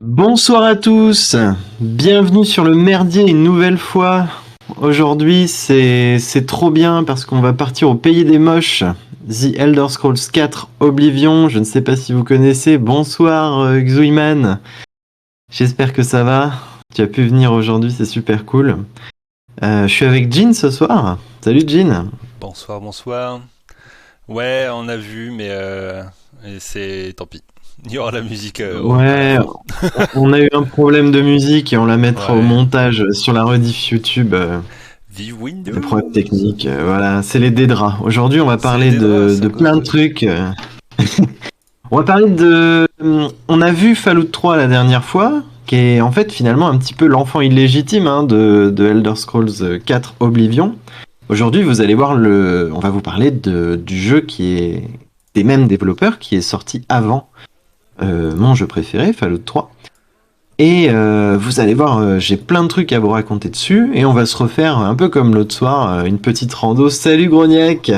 Bonsoir à tous, bienvenue sur le merdier une nouvelle fois. Aujourd'hui c'est trop bien parce qu'on va partir au pays des moches. The Elder Scrolls 4 Oblivion, je ne sais pas si vous connaissez. Bonsoir Xuiman, j'espère que ça va. Tu as pu venir aujourd'hui, c'est super cool. Je suis avec Jean ce soir. Salut Jean. Bonsoir, bonsoir. Ouais, on a vu, mais et c'est tant pis. Il y aura la musique à la Ouais, fin. on a eu un problème de musique et on la mettra au Ouais. montage sur la rediff YouTube. Vive Des problèmes Windows! techniques, voilà, c'est les dédrats. Aujourd'hui, on va C'est parler des draps, c'est de à cause plein de d'eux. trucs. On va parler de. On a vu Fallout 3 la dernière fois, qui est en fait finalement un petit peu l'enfant illégitime de Elder Scrolls 4 Oblivion. Aujourd'hui, vous allez voir on va vous parler du jeu qui est des mêmes développeurs, qui est sorti avant mon jeu préféré, Fallout 3. Et vous allez voir, j'ai plein de trucs à vous raconter dessus, et on va se refaire un peu comme l'autre soir, une petite rando. Salut Grognac.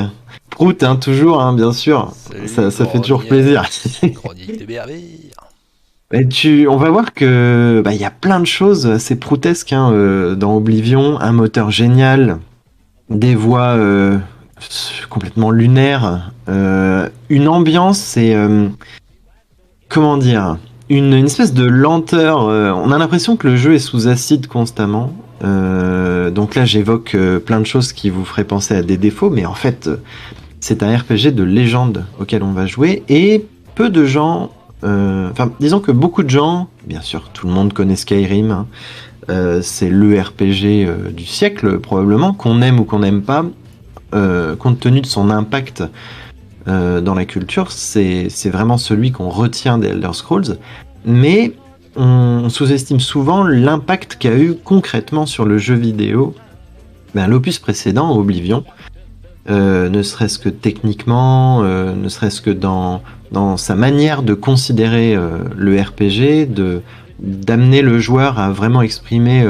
Prout, hein, toujours, hein, bien sûr, Salut ça fait toujours plaisir. Grognac! Grognac de Bervire! On va voir que il y a plein de choses assez proutesques hein, dans Oblivion, un moteur génial, des voix complètement lunaires, une ambiance et comment dire, une espèce de lenteur. On a l'impression que le jeu est sous acide constamment. Donc là, j'évoque plein de choses qui vous feraient penser à des défauts, mais en fait, c'est un RPG de légende auquel on va jouer et peu de gens. Enfin, disons que beaucoup de gens, bien sûr, tout le monde connaît Skyrim. Hein, c'est le RPG du siècle probablement, qu'on aime ou qu'on n'aime pas, compte tenu de son impact dans la culture, c'est vraiment celui qu'on retient des Elder Scrolls, mais on sous-estime souvent l'impact qu'a eu concrètement sur le jeu vidéo l'opus précédent, Oblivion, ne serait-ce que techniquement, ne serait-ce que dans sa manière de considérer le RPG, d'amener le joueur à vraiment exprimer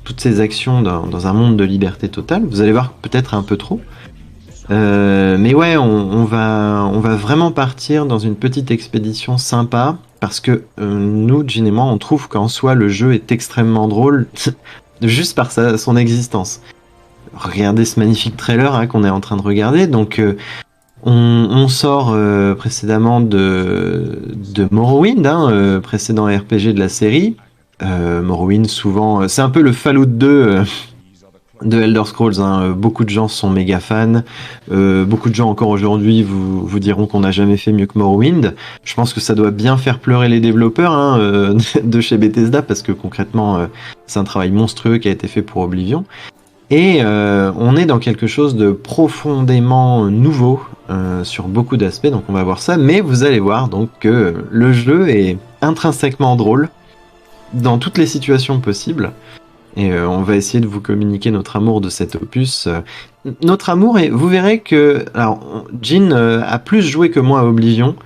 toutes ses actions dans un monde de liberté totale. Vous allez voir peut-être un peu trop. Mais ouais, on va vraiment partir dans une petite expédition sympa parce que nous, Jin et moi, on trouve qu'en soi le jeu est extrêmement drôle juste par son existence. Regardez ce magnifique trailer hein, qu'on est en train de regarder. Donc, on sort précédemment de Morrowind, hein, précédent RPG de la série. Morrowind, souvent, c'est un peu le Fallout 2 de Elder Scrolls. Hein. Beaucoup de gens sont méga fans. Beaucoup de gens encore aujourd'hui vous diront qu'on n'a jamais fait mieux que Morrowind. Je pense que ça doit bien faire pleurer les développeurs hein, de chez Bethesda parce que concrètement, c'est un travail monstrueux qui a été fait pour Oblivion. Et on est dans quelque chose de profondément nouveau sur beaucoup d'aspects, donc on va voir ça. Mais vous allez voir donc que le jeu est intrinsèquement drôle dans toutes les situations possibles. Et on va essayer de vous communiquer notre amour de cet opus. Notre amour, et vous verrez que alors, Jin a plus joué que moi à Oblivion,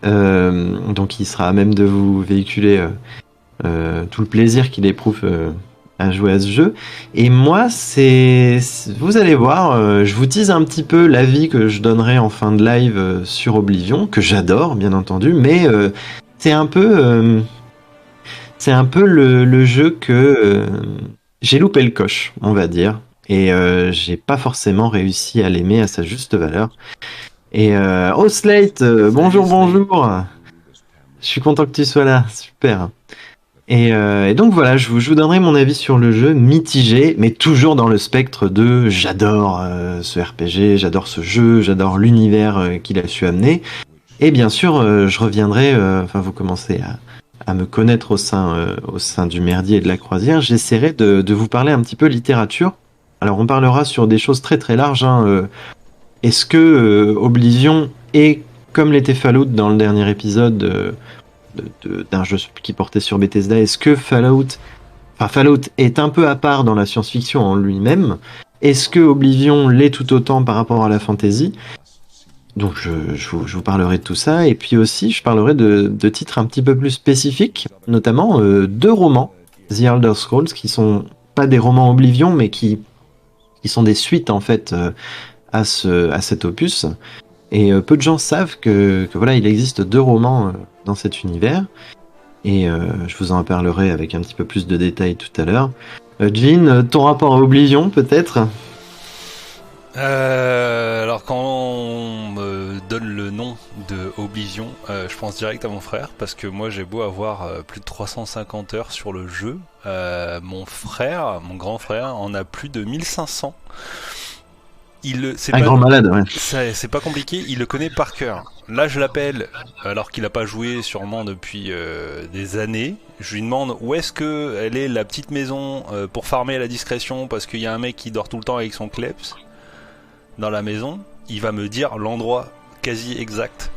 donc il sera à même de vous véhiculer tout le plaisir qu'il éprouve à jouer à ce jeu. Et moi, vous allez voir, je vous tease un petit peu l'avis que je donnerai en fin de live sur Oblivion, que j'adore, bien entendu, mais c'est un peu... c'est un peu le jeu que j'ai loupé le coche, on va dire. Et j'ai pas forcément réussi à l'aimer à sa juste valeur. Et oh Slate, Salut bonjour, Slate! bonjour. Je suis content que tu sois là, super. Et donc voilà, je vous donnerai mon avis sur le jeu, mitigé, mais toujours dans le spectre de j'adore ce RPG, j'adore ce jeu, j'adore l'univers qu'il a su amener. Et bien sûr, je reviendrai, enfin vous commencez à me connaître au sein du Merdier et de la Croisière, j'essaierai de vous parler un petit peu littérature. Alors on parlera sur des choses très très larges. Hein, est-ce que Oblivion est, comme l'était Fallout dans le dernier épisode d'un jeu qui portait sur Bethesda, est-ce que Fallout est un peu à part dans la science-fiction en lui-même? Est-ce que Oblivion l'est tout autant par rapport à la fantasy? Donc je vous parlerai de tout ça, et puis aussi je parlerai de titres un petit peu plus spécifiques, notamment deux romans, The Elder Scrolls, qui sont pas des romans Oblivion, mais qui sont des suites en fait à cet opus. Et peu de gens savent que voilà, il existe deux romans dans cet univers. et je vous en parlerai avec un petit peu plus de détails tout à l'heure. Jean, ton rapport à Oblivion peut-être? Alors quand on me donne le nom de Oblivion, je pense direct à mon frère parce que moi j'ai beau avoir plus de 350 heures sur le jeu, mon grand frère, en a plus de 1500. C'est Un pas, grand malade, ouais. c'est pas compliqué, il le connaît par cœur. Là je l'appelle alors qu'il a pas joué sûrement depuis des années. Je lui demande où est-ce que elle est la petite maison pour farmer à la discrétion parce qu'il y a un mec qui dort tout le temps avec son kleps dans la maison, il va me dire l'endroit quasi exact.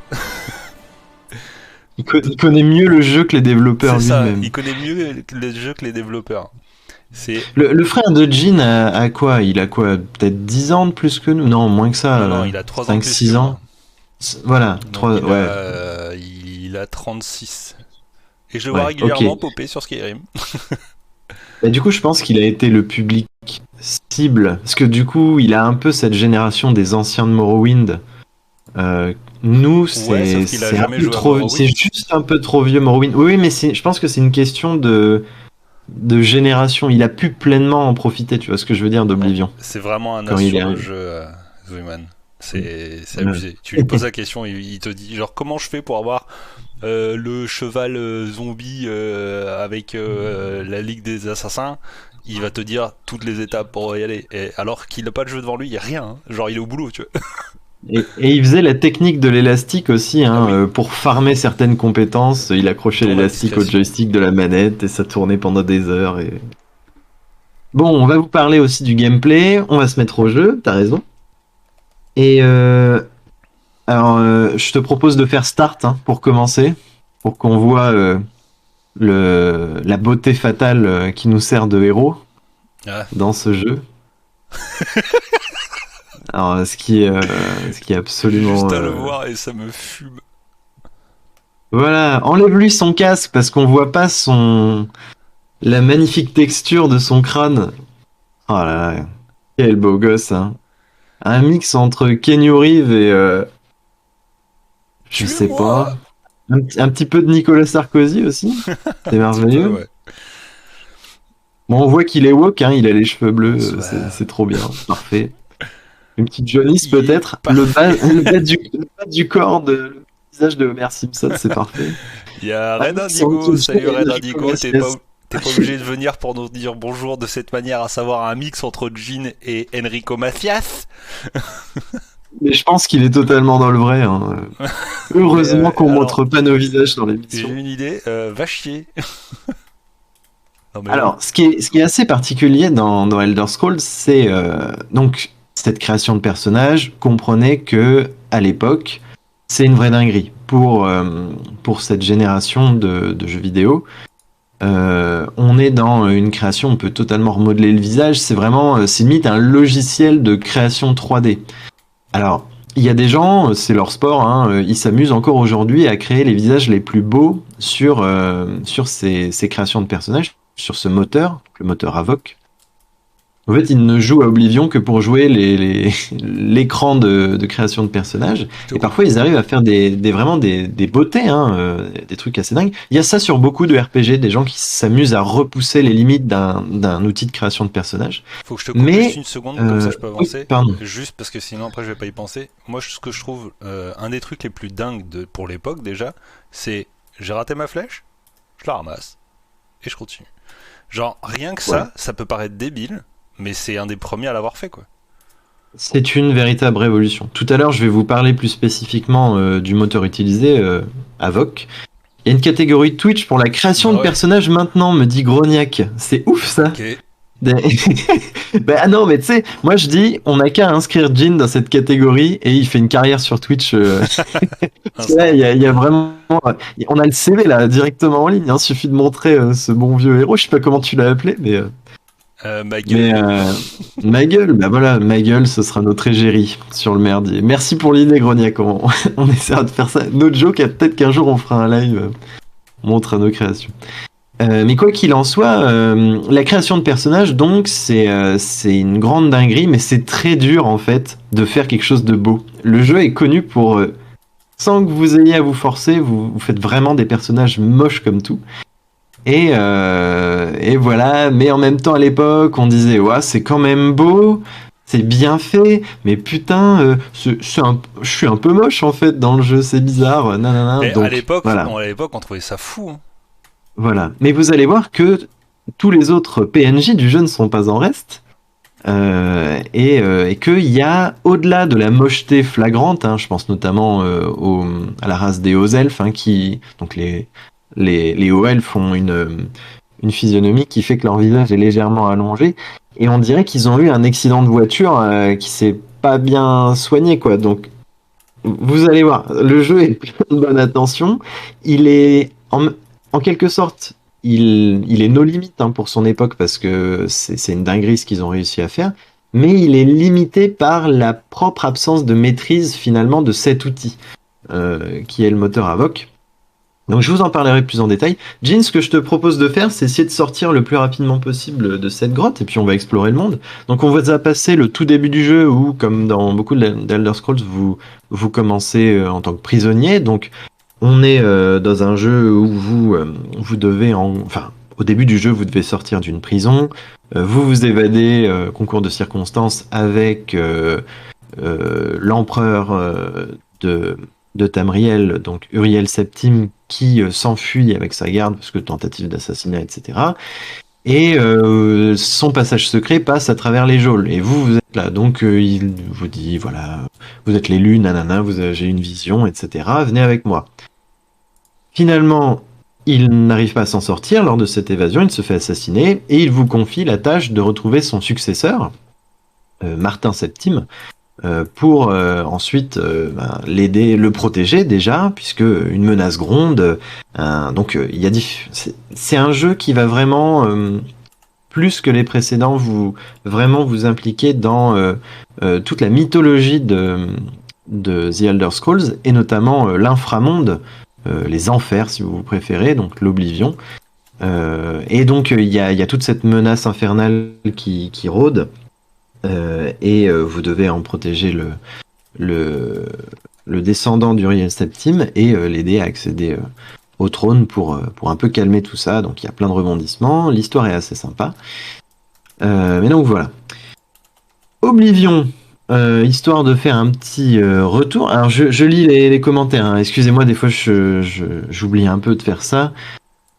Il connaît mieux le jeu que les développeurs C'est ça, lui-même. il connaît mieux le jeu que les développeurs. C'est Le frère de Jean a quoi? Il a quoi? Peut-être 10 ans de plus que nous? Non, moins que ça. non, il a 3 ans de plus que 5-6 moi. ans. Voilà, Donc 3, ouais. il a 36. Et je le Ouais, vois régulièrement ok. popper sur Skyrim. Bah, du coup, je pense qu'il a été le public cible. Parce que du coup, il a un peu cette génération des anciens de Morrowind. Euh, Nous, Ouais, sauf qu'il a c'est un jamais peu joué à trop, c'est Morrowind. juste un peu trop vieux Morrowind. Oui, oui, mais je pense que c'est une question de génération. Il a pu pleinement en profiter, tu vois ce que je veux dire, Non, d'Oblivion, c'est vraiment un quand as il est sur le arrivé. jeu, Zoeman. C'est Ouais. abusé. Tu lui poses la question, il te dit genre comment je fais pour avoir le cheval zombie avec la Ligue des Assassins. Il va te dire toutes les étapes pour y aller. Et alors qu'il n'a pas de jeu devant lui, il n'y a rien, hein. Genre il est au boulot, tu vois. Et il faisait la technique de l'élastique aussi, Ah hein, oui, pour farmer certaines compétences. Il accrochait dans la l'élastique au discrétion. joystick de la manette et ça tournait pendant des heures. Bon, on va vous parler aussi du gameplay. On va se mettre au jeu, t'as raison. Et je te propose de faire start, hein, pour commencer, pour qu'on voit la beauté fatale qui nous sert de héros Ah, dans ce jeu. Alors, ce qui est j'ai absolument juste à le voir et ça me fume. voilà, enlève-lui son casque parce qu'on voit pas la magnifique texture de son crâne. Oh là là, quel beau gosse, hein. Un mix entre Keanu Reeves et je sais pas, Tuez-moi! un petit peu de Nicolas Sarkozy aussi. C'est Un petit peu, merveilleux. ouais. Bon, on voit qu'il est woke, hein, il a les cheveux bleus, Soit- c'est trop bien, parfait. Une petite jaunisse Il est peut-être. parfait. Le bas du corps le visage de Homer Simpson, c'est parfait. Il y a Un Red mix entre Indigo. Salut Jay et Red Enrico Indigo. Macias. T'es pas obligé de venir pour nous dire bonjour de cette manière, à savoir un mix entre Jean et Enrico Macias. Mais je pense qu'il est totalement dans le vrai, hein. Heureusement qu'on Alors, montre pas nos visages dans j'ai l'émission. une idée. Va chier. Non mais oui. Alors, ce qui est assez particulier dans Elder Scrolls, c'est donc cette création de personnages. Comprenez que à l'époque, c'est une vraie dinguerie pour cette génération de jeux vidéo. On est dans une création, on peut totalement remodeler le visage. C'est vraiment, c'est limite un logiciel de création 3D. Alors, il y a des gens, c'est leur sport, hein, ils s'amusent encore aujourd'hui à créer les visages les plus beaux sur ces créations de personnages, sur ce moteur, le moteur Avoc. En fait, ils ne jouent à Oblivion que pour jouer l'écran de création de personnages. Je te Et coupe. parfois, ils arrivent à faire vraiment des beautés, hein, des trucs assez dingues. Il y a ça sur beaucoup de RPG, des gens qui s'amusent à repousser les limites d'un outil de création de personnages. Faut que je te coupe juste Mais, une seconde, comme ça je peux oui, avancer. pardon. Juste parce que sinon après je vais pas y penser. Moi, ce que je trouve un des trucs les plus dingues pour l'époque déjà, c'est j'ai raté ma flèche, je la ramasse et je continue. Genre rien que Ouais. ça peut paraître débile, mais c'est un des premiers à l'avoir fait quoi. C'est une véritable révolution. Tout à l'heure, je vais vous parler plus spécifiquement du moteur utilisé, Avoc. Il y a une catégorie Twitch pour la création Bah de ouais. personnages maintenant, me dit Grognac. C'est ouf ça. Ok. Bah non, mais tu sais, moi je dis, on n'a qu'à inscrire Jin dans cette catégorie et il fait une carrière sur Twitch. Parce que là, Instant. il y a vraiment. On a le CV là, directement en ligne. Il suffit de montrer ce bon vieux héros. Je sais pas comment tu l'as appelé, Ma mais gueule. ma gueule, bah voilà, ma gueule, ce sera notre égérie sur le merdier. Merci pour l'idée, Grognac. On essaiera de faire ça. Notre joke, peut-être qu'un jour on fera un live, on montre nos créations. Mais quoi qu'il en soit, la création de personnages, donc, c'est une grande dinguerie, mais c'est très dur en fait de faire quelque chose de beau. Le jeu est connu pour sans que vous ayez à vous forcer, vous faites vraiment des personnages moches comme tout. Et voilà, mais en même temps à l'époque, on disait ouais, c'est quand même beau, c'est bien fait, mais putain, je suis un peu moche en fait dans le jeu, c'est bizarre, nanana. Mais à Donc l'époque, voilà, on trouvait ça fou, hein. voilà. Mais vous allez voir que tous les autres PNJ du jeu ne sont pas en reste. Et qu'il y a, au-delà de la mocheté flagrante, hein, je pense notamment à la race des hauts elfes, hein, donc les hauts elfes ont une physionomie qui fait que leur visage est légèrement allongé, et on dirait qu'ils ont eu un accident de voiture qui s'est pas bien soigné, quoi. Donc vous allez voir, le jeu est plein de bonne attention. Il est en quelque sorte, il est no limite hein, pour son époque parce que c'est une dinguerie ce qu'ils ont réussi à faire. Mais il est limité par la propre absence de maîtrise finalement de cet outil qui est le moteur AVOC. Donc je vous en parlerai plus en détail. Jean, ce que je te propose de faire, c'est essayer de sortir le plus rapidement possible de cette grotte, et puis on va explorer le monde. Donc on va passer le tout début du jeu, où, comme dans beaucoup d'Elder Scrolls, vous commencez en tant que prisonnier. Donc on est dans un jeu où vous devez, enfin, au début du jeu, vous devez sortir d'une prison. Vous vous évadez, concours de circonstances, avec l'empereur de Tamriel, donc Uriel Septime, qui s'enfuit avec sa garde parce que tentative d'assassinat, etc. Et son passage secret passe à travers les geôles. Et vous êtes là. Donc il vous dit, voilà, vous êtes l'élu, nanana, j'ai une vision, etc. Venez avec moi. Finalement, il n'arrive pas à s'en sortir lors de cette évasion, il se fait assassiner, et il vous confie la tâche de retrouver son successeur, Martin Septime, pour ensuite l'aider, le protéger déjà, puisque une menace gronde. Donc il y a c'est un jeu qui va vraiment plus que les précédents vraiment vous impliquer dans toute la mythologie de The Elder Scrolls et notamment l'inframonde, les enfers si vous préférez, donc l'Oblivion. Et donc il y a toute cette menace infernale qui rôde. Et vous devez en protéger le descendant d'Uriel Septime et l'aider à accéder au trône pour un peu calmer tout ça. Donc il y a plein de rebondissements, l'histoire est assez sympa. Mais donc voilà. Oblivion, histoire de faire un petit retour. Alors je lis les commentaires, hein. Excusez-moi, des fois j'oublie un peu de faire ça.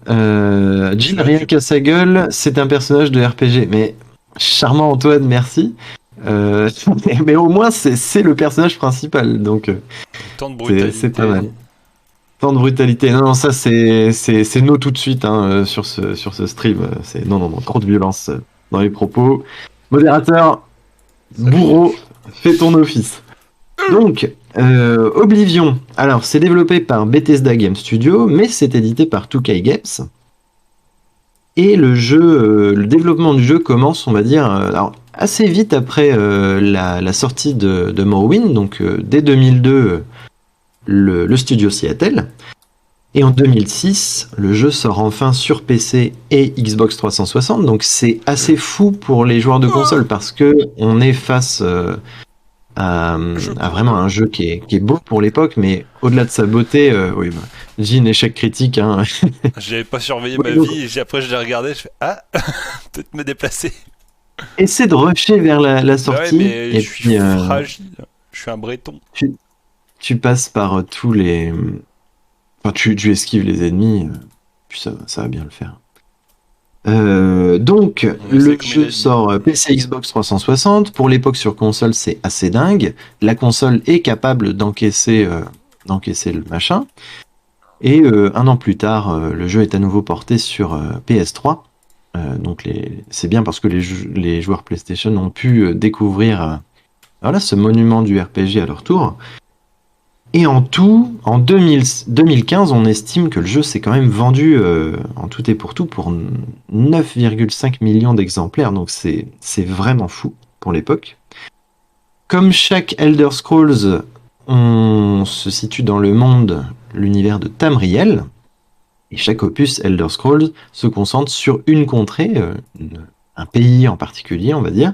Jill, rien qu'à sa gueule, c'est un personnage de RPG. Mais charmant Antoine, merci. Mais au moins c'est le personnage principal, donc Tant de brutalité. c'est pas mal. Tant de brutalité. Non, ça c'est no tout de suite hein, sur ce stream. C'est non, trop de violence dans les propos. Modérateur, bourreau, fais ton office. Donc, Oblivion. Alors, c'est développé par Bethesda Game Studio, mais c'est édité par 2K Games. Et le développement du jeu commence, on va dire, alors, assez vite après la sortie de Morrowind, donc dès 2002, le studio s'y attelle. Et en 2006, le jeu sort enfin sur PC et Xbox 360, donc c'est assez fou pour les joueurs de console parce que on est face à vraiment un jeu qui est beau pour l'époque, mais au-delà de sa beauté, oui, j'ai une échec critique. Hein. J'avais pas surveillé ma vie, et après je l'ai regardé, je fais ah, peut-être me déplacer. Essaie de rusher vers la sortie. Ouais, mais et je suis fragile, je suis un breton. Tu passes par tous les. Enfin, tu esquives les ennemis, puis ça va bien le faire. Donc, le jeu sort PC Xbox 360. Pour l'époque sur console, c'est assez dingue. La console est capable d'encaisser le machin. Et un an plus tard, le jeu est à nouveau porté sur PS3. Donc c'est bien parce que les joueurs PlayStation ont pu découvrir voilà, ce monument du RPG à leur tour. Et en tout, en 2015, on estime que le jeu s'est quand même vendu en tout et pour tout pour 9,5 millions d'exemplaires. Donc c'est vraiment fou pour l'époque. Comme chaque Elder Scrolls, on se situe dans le monde, l'univers de Tamriel. Et chaque opus Elder Scrolls se concentre sur une contrée, un pays en particulier, on va dire.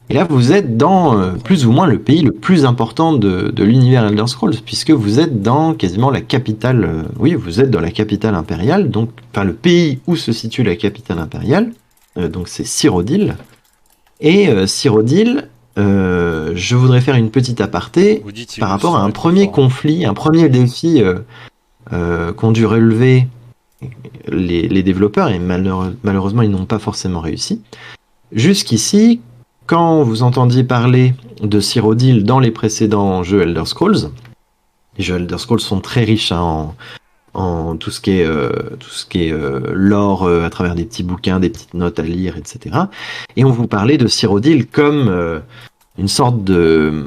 Et là, vous êtes dans plus ou moins le pays le plus important de l'univers Elder Scrolls, puisque vous êtes dans quasiment la capitale. Oui, vous êtes dans la capitale impériale, donc enfin le pays où se situe la capitale impériale. Donc c'est Cyrodiil. Et Cyrodiil, je voudrais faire une petite aparté Vous dites, par il rapport à son un est trop premier fort. conflit, un premier défi qu'ont dû relever les développeurs, et malheureusement ils n'ont pas forcément réussi. Jusqu'ici, quand vous entendiez parler de Cyrodiil dans les précédents jeux Elder Scrolls, les jeux Elder Scrolls sont très riches hein, en tout ce qui est, lore à travers des petits bouquins, des petites notes à lire, etc. Et on vous parlait de Cyrodiil comme une sorte de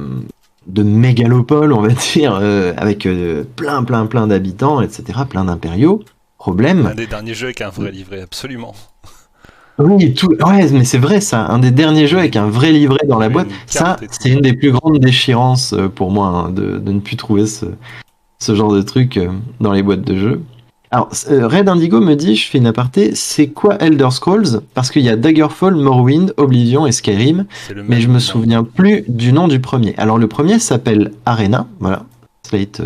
mégalopole, on va dire, avec plein d'habitants, etc., plein d'impériaux. L'un Problème. des derniers jeux avec un vrai livret, absolument. Oui, tout. Ouais, mais c'est vrai, ça. Un des derniers jeux avec un vrai livret dans la boîte. Une Ça, carte et tout. c'est une des plus grandes déchirances pour moi, hein, de ne plus trouver ce genre de truc dans les boîtes de jeux. Alors, Red Indigo me dit, je fais une aparté, c'est quoi Elder Scrolls? Parce qu'il y a Daggerfall, Morrowind, Oblivion et Skyrim, C'est le mais je même me nom. souviens plus du nom du premier. Alors, le premier s'appelle Arena, voilà, Slate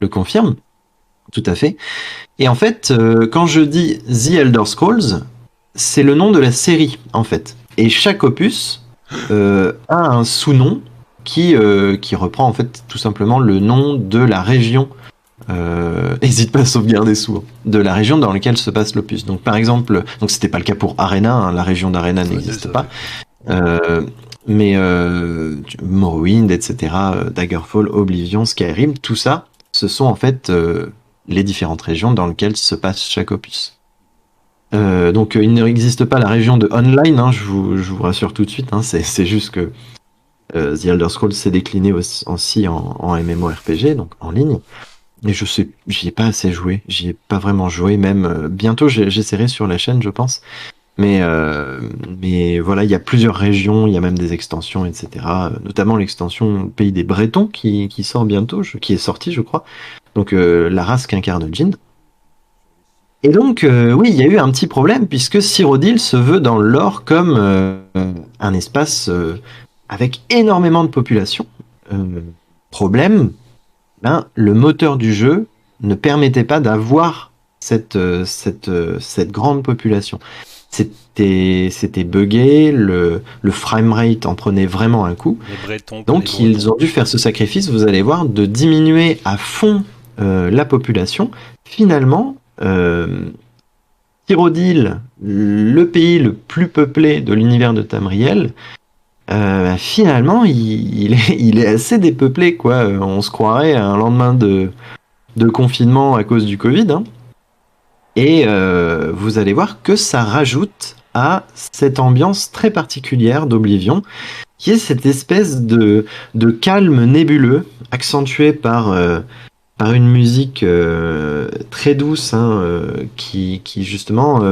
le confirme, tout à fait. Et en fait, quand je dis The Elder Scrolls, c'est le nom de la série, en fait. Et chaque opus a un sous-nom qui reprend en fait tout simplement le nom de la région. Hésite pas à sauvegarder sous, hein, de la région dans laquelle se passe l'opus. Donc par exemple, donc c'était pas le cas pour Arena, hein, la région d'Arena n'existe pas. Mais Morrowind, etc., Daggerfall, Oblivion, Skyrim, tout ça, ce sont en fait les différentes régions dans lesquelles se passe chaque opus. Donc il n'existe pas la région de online, hein, je vous rassure tout de suite, hein, c'est juste que The Elder Scrolls s'est décliné aussi en MMORPG, donc en ligne. Et je sais, j'y ai pas assez joué, j'y ai pas vraiment joué, même bientôt j'essaierai sur la chaîne, je pense. Mais voilà, il y a plusieurs régions, il y a même des extensions, etc. Notamment l'extension Pays des Bretons qui sort bientôt, qui est sortie, je crois. Donc la race qu'incarne Jin. Et donc, oui, il y a eu un petit problème, puisque Cyrodiil se veut dans le lore comme un espace avec énormément de population. Problème, ben, le moteur du jeu ne permettait pas d'avoir cette grande population. C'était buggé, le framerate en prenait vraiment un coup. Les Bretons, pas les Donc ils Bretons. ont dû faire ce sacrifice, vous allez voir, de diminuer à fond la population. Finalement, Cyrodiil, le pays le plus peuplé de l'univers de Tamriel, finalement, il est assez dépeuplé, quoi. On se croirait à un lendemain de confinement à cause du Covid, hein. Et vous allez voir que ça rajoute à cette ambiance très particulière d'Oblivion, qui est cette espèce de calme nébuleux, accentué par une musique très douce, hein, qui justement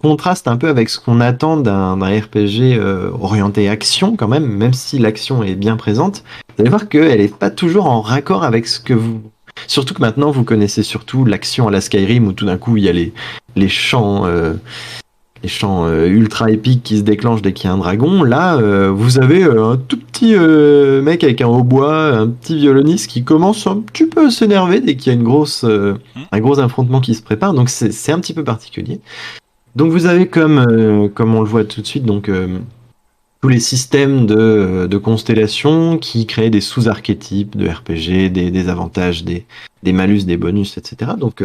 contraste un peu avec ce qu'on attend d'un RPG orienté action quand même si l'action est bien présente. Vous allez voir qu'elle n'est pas toujours en raccord avec ce que vous... Surtout que maintenant vous connaissez surtout l'action à la Skyrim où tout d'un coup il y a les chants... ultra épiques qui se déclenchent dès qu'il y a un dragon. Là, vous avez un tout petit mec avec un hautbois, un petit violoniste qui commence un petit peu à s'énerver dès qu'il y a un gros affrontement qui se prépare. Donc c'est un petit peu particulier. Donc vous avez comme on le voit tout de suite, donc tous les systèmes de constellations qui créent des sous-archétypes de RPG, des avantages, des malus, des bonus, etc. Donc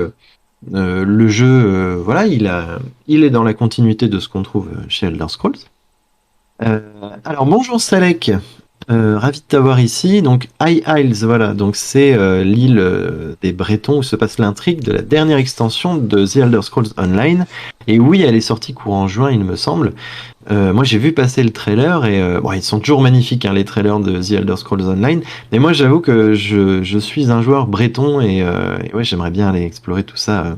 le jeu, voilà, il est dans la continuité de ce qu'on trouve chez Elder Scrolls. Alors bonjour Salek, ravi de t'avoir ici. Donc High Isles, voilà, donc c'est l'île des Bretons où se passe l'intrigue de la dernière extension de The Elder Scrolls Online. Et oui, elle est sortie courant juin, il me semble. Moi j'ai vu passer le trailer et bon, ils sont toujours magnifiques hein, les trailers de The Elder Scrolls Online. Mais moi j'avoue que je suis un joueur breton et ouais, j'aimerais bien aller explorer tout ça.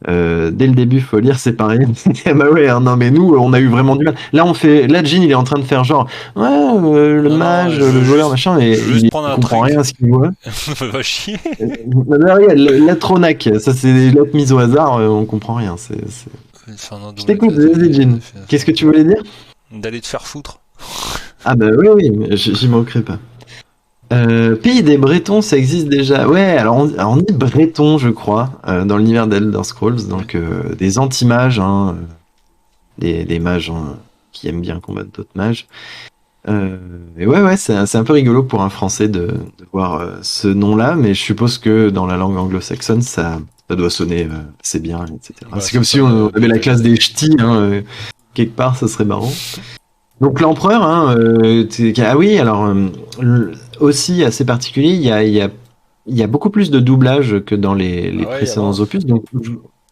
Dès le début, faut lire, c'est pareil. Bah ouais, hein, non mais nous, on a eu vraiment du mal. Là, Jin, il est en train de faire genre, ouais, le Non, mage, je veux le voleur, juste- machin, et je veux juste il prendre un comprend truc. rien à ce qu'il voit. Va chier. Bah, regarde, la Tronac, ça c'est des lettres mises au hasard, on comprend rien. Je t'écoute, vas-y, Jin. Qu'est-ce que tu voulais dire? D'aller te faire foutre. Ah bah oui, oui, mais j'y manquerai pas. Pays des Bretons, ça existe déjà. Ouais, alors on dit Breton, je crois, dans l'univers d'Elder Scrolls, donc des anti-mages, hein, des mages hein, qui aiment bien combattre d'autres mages. Et ouais, c'est un peu rigolo pour un Français de voir ce nom-là, mais je suppose que dans la langue anglo-saxonne, ça doit sonner assez bien, etc. Bah, C'est c'est comme ça, si on avait la classe des métallisé. ch'tis, hein, quelque part, ça serait marrant. Donc l'empereur, hein, ah oui, alors aussi assez particulier, il y a beaucoup plus de doublage que dans les Ah ouais, précédents avant. opus. Donc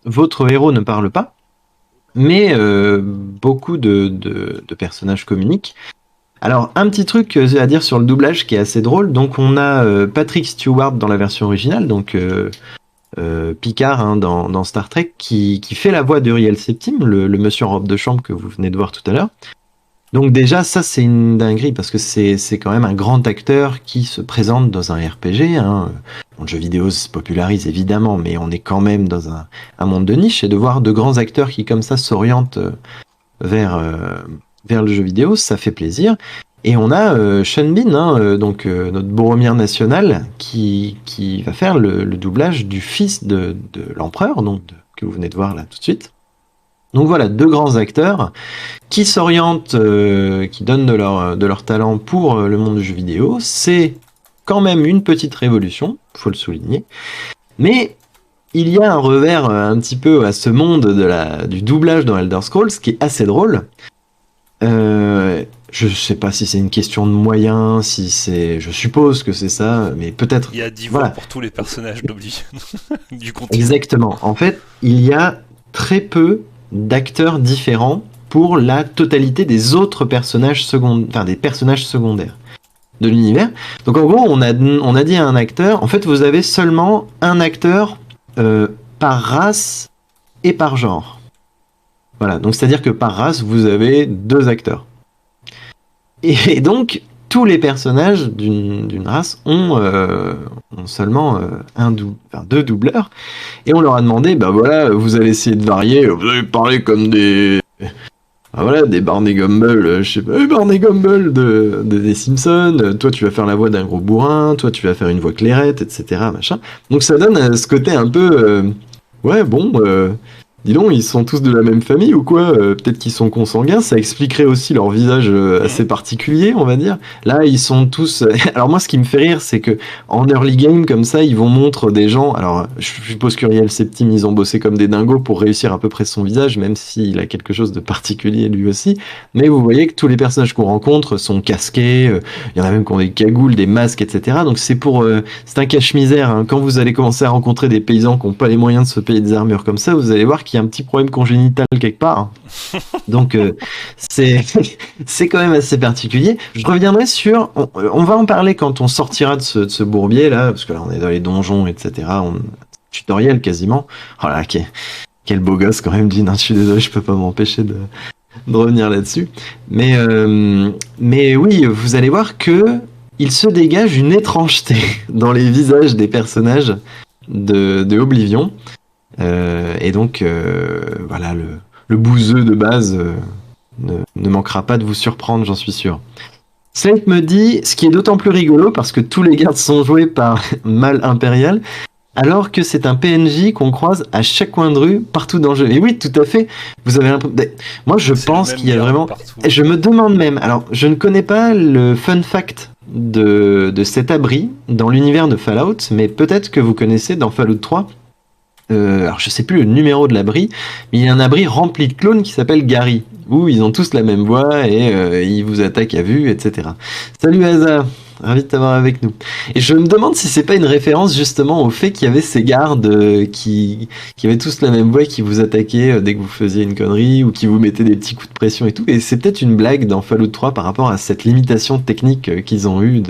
votre héros ne parle pas, mais beaucoup de personnages communiquent. Alors un petit truc à dire sur le doublage qui est assez drôle. Donc on a Patrick Stewart dans la version originale, donc Picard hein, dans Star Trek, qui fait la voix d'Uriel Septim, le monsieur en robe de chambre que vous venez de voir tout à l'heure. Donc déjà, ça c'est une dinguerie parce que c'est quand même un grand acteur qui se présente dans un RPG. Hein. Bon, le jeu vidéo se popularise évidemment, mais on est quand même dans un monde de niche et de voir de grands acteurs qui comme ça s'orientent vers vers le jeu vidéo, ça fait plaisir. Et on a Sean Bean, hein, donc notre Boromir national, qui va faire le doublage du fils de l'empereur, donc que vous venez de voir là tout de suite. Donc voilà, deux grands acteurs qui s'orientent, qui donnent de leur talent pour le monde du jeu vidéo. C'est quand même une petite révolution, faut le souligner. Mais il y a un revers un petit peu à ce monde du doublage dans Elder Scrolls qui est assez drôle. Je sais pas si c'est une question de moyens, si c'est, je suppose que c'est ça, mais peut-être. Il y a 10 voix Voilà, pour tous les personnages d'Oblivion du continent. exactement. En fait, il y a très peu d'acteurs différents pour la totalité des autres personnages secondaires, enfin des personnages secondaires de l'univers. Donc en gros, on a dit à un acteur, en fait, vous avez seulement un acteur par race et par genre. Voilà, donc c'est-à-dire que par race, vous avez deux acteurs. Et donc, tous les personnages d'une race ont seulement enfin, deux doubleurs. Et on leur a demandé, bah voilà, vous allez essayer de varier, vous allez parler comme des... Ah voilà, des Barney Gumble, je sais pas, Barney Gumble des Simpsons, toi tu vas faire la voix d'un gros bourrin, toi tu vas faire une voix clairette, etc. Machin. Donc ça donne ce côté un peu... ouais, bon, dis donc, ils sont tous de la même famille ou quoi? Peut-être qu'ils sont consanguins, ça expliquerait aussi leur visage Mhm. assez particulier, on va dire. Là, ils sont tous... Alors moi, ce qui me fait rire, c'est que en early game, comme ça, ils vont montrer des gens... Alors, je suppose qu'Uriel Septim, ils ont bossé comme des dingos pour réussir à peu près son visage, même s'il a quelque chose de particulier lui aussi. Mais vous voyez que tous les personnages qu'on rencontre sont casqués, il y en a même qui ont des cagoules, des masques, etc. Donc c'est un cache-misère. Hein. Quand vous allez commencer à rencontrer des paysans qui n'ont pas les moyens de se payer des armures comme ça, vous allez voir qu'il y a un petit problème congénital quelque part. Hein. Donc c'est c'est quand même assez particulier. Je reviendrai sur, on va en parler quand on sortira de ce bourbier là, parce que là on est dans les donjons, etc. Tutoriel quasiment. Oh là, quel beau gosse quand même, dit. Non, je suis désolé, je peux pas m'empêcher de revenir là-dessus. Mais oui, vous allez voir que il se dégage une étrangeté dans les visages des personnages de Oblivion. Et donc, voilà, le bouseux de base ne manquera pas de vous surprendre, j'en suis sûr. Slate me dit, ce qui est d'autant plus rigolo parce que tous les gardes sont joués par Mal Impérial, alors que c'est un PNJ qu'on croise à chaque coin de rue, partout dans le jeu. Et oui, tout à fait. Vous avez moi, je C'est le pense même qu'il y a garde vraiment. partout. Je me demande même. Alors, je ne connais pas le fun fact de cet abri dans l'univers de Fallout, mais peut-être que vous connaissez dans Fallout 3. Alors, je sais plus le numéro de l'abri, mais il y a un abri rempli de clones qui s'appelle Gary, où ils ont tous la même voix et ils vous attaquent à vue, etc. Salut Asa, ravi de t'avoir avec nous. Et je me demande si c'est pas une référence justement au fait qu'il y avait ces gardes qui avaient tous la même voix et qui vous attaquaient dès que vous faisiez une connerie ou qui vous mettaient des petits coups de pression et tout. Et c'est peut-être une blague dans Fallout 3 par rapport à cette limitation technique qu'ils ont eue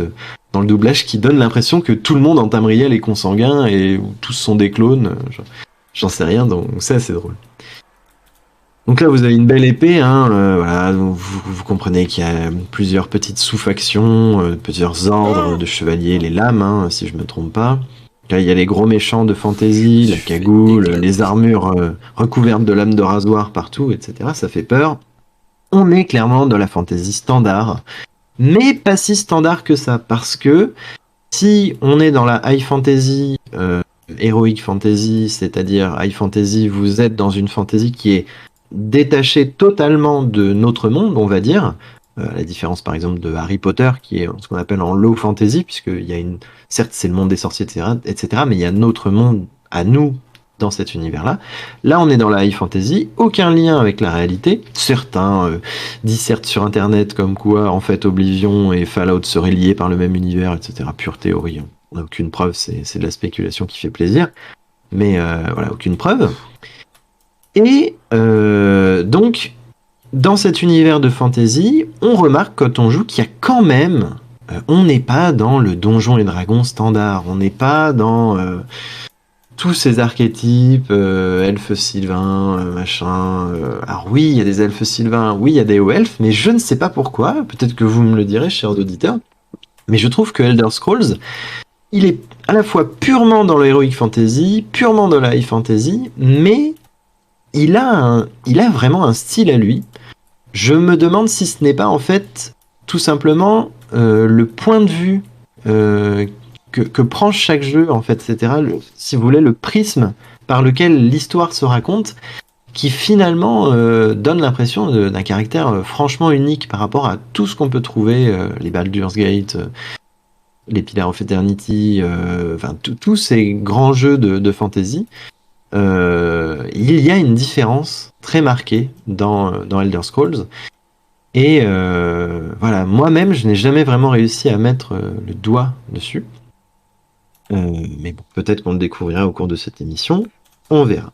dans le doublage qui donne l'impression que tout le monde en Tamriel est consanguin et où tous sont des clones. J'en sais rien, donc c'est assez drôle. Donc là, vous avez une belle épée, hein, voilà, vous comprenez qu'il y a plusieurs petites sous-factions, plusieurs ordres de chevaliers, les lames, hein, si je me trompe pas. Là, il y a les gros méchants de Je me fantasy, la suis fait cagoule, éclater. les armures recouvertes de lames de rasoir partout, etc. Ça fait peur. on est clairement dans la fantasy standard, mais pas si standard que ça, parce que si on est dans la high fantasy, heroic fantasy, c'est-à-dire high fantasy, vous êtes dans une fantasy qui est détachée totalement de notre monde, on va dire, à la différence par exemple de Harry Potter, qui est ce qu'on appelle en low fantasy, puisqu'il y a certes c'est le monde des sorciers, etc., mais il y a notre monde à nous dans cet univers-là. Là, on est dans la high fantasy, aucun lien avec la réalité. Certains dissertent sur Internet comme quoi, en fait, Oblivion et Fallout seraient liés par le même univers, etc. Pure théorie. On n'a aucune preuve, c'est de la spéculation qui fait plaisir. Mais voilà, aucune preuve. Et donc, dans cet univers de fantasy, on remarque quand on joue qu'il y a quand même... on n'est pas dans le Donjons et Dragons standard. On n'est pas dans... tous ces archétypes, elfes sylvains, machin. Alors oui, il y a des elfes sylvains, oui, il y a des hauts elfes, mais je ne sais pas pourquoi. Peut-être que vous me le direz, chers auditeurs. Mais je trouve que Elder Scrolls, il est à la fois purement dans l'heroic fantasy, purement dans la high fantasy, mais il a vraiment un style à lui. Je me demande si ce n'est pas en fait tout simplement le point de vue que prend chaque jeu, en fait, etc. Si vous voulez, le prisme par lequel l'histoire se raconte, qui finalement donne l'impression d'un caractère franchement unique par rapport à tout ce qu'on peut trouver, les Baldur's Gate, les Pillars of Eternity, enfin tous ces grands jeux de fantasy. Il y a une différence très marquée dans Elder Scrolls. Et voilà, moi-même, je n'ai jamais vraiment réussi à mettre le doigt dessus. Mais bon, peut-être qu'on le découvrira au cours de cette émission. On verra.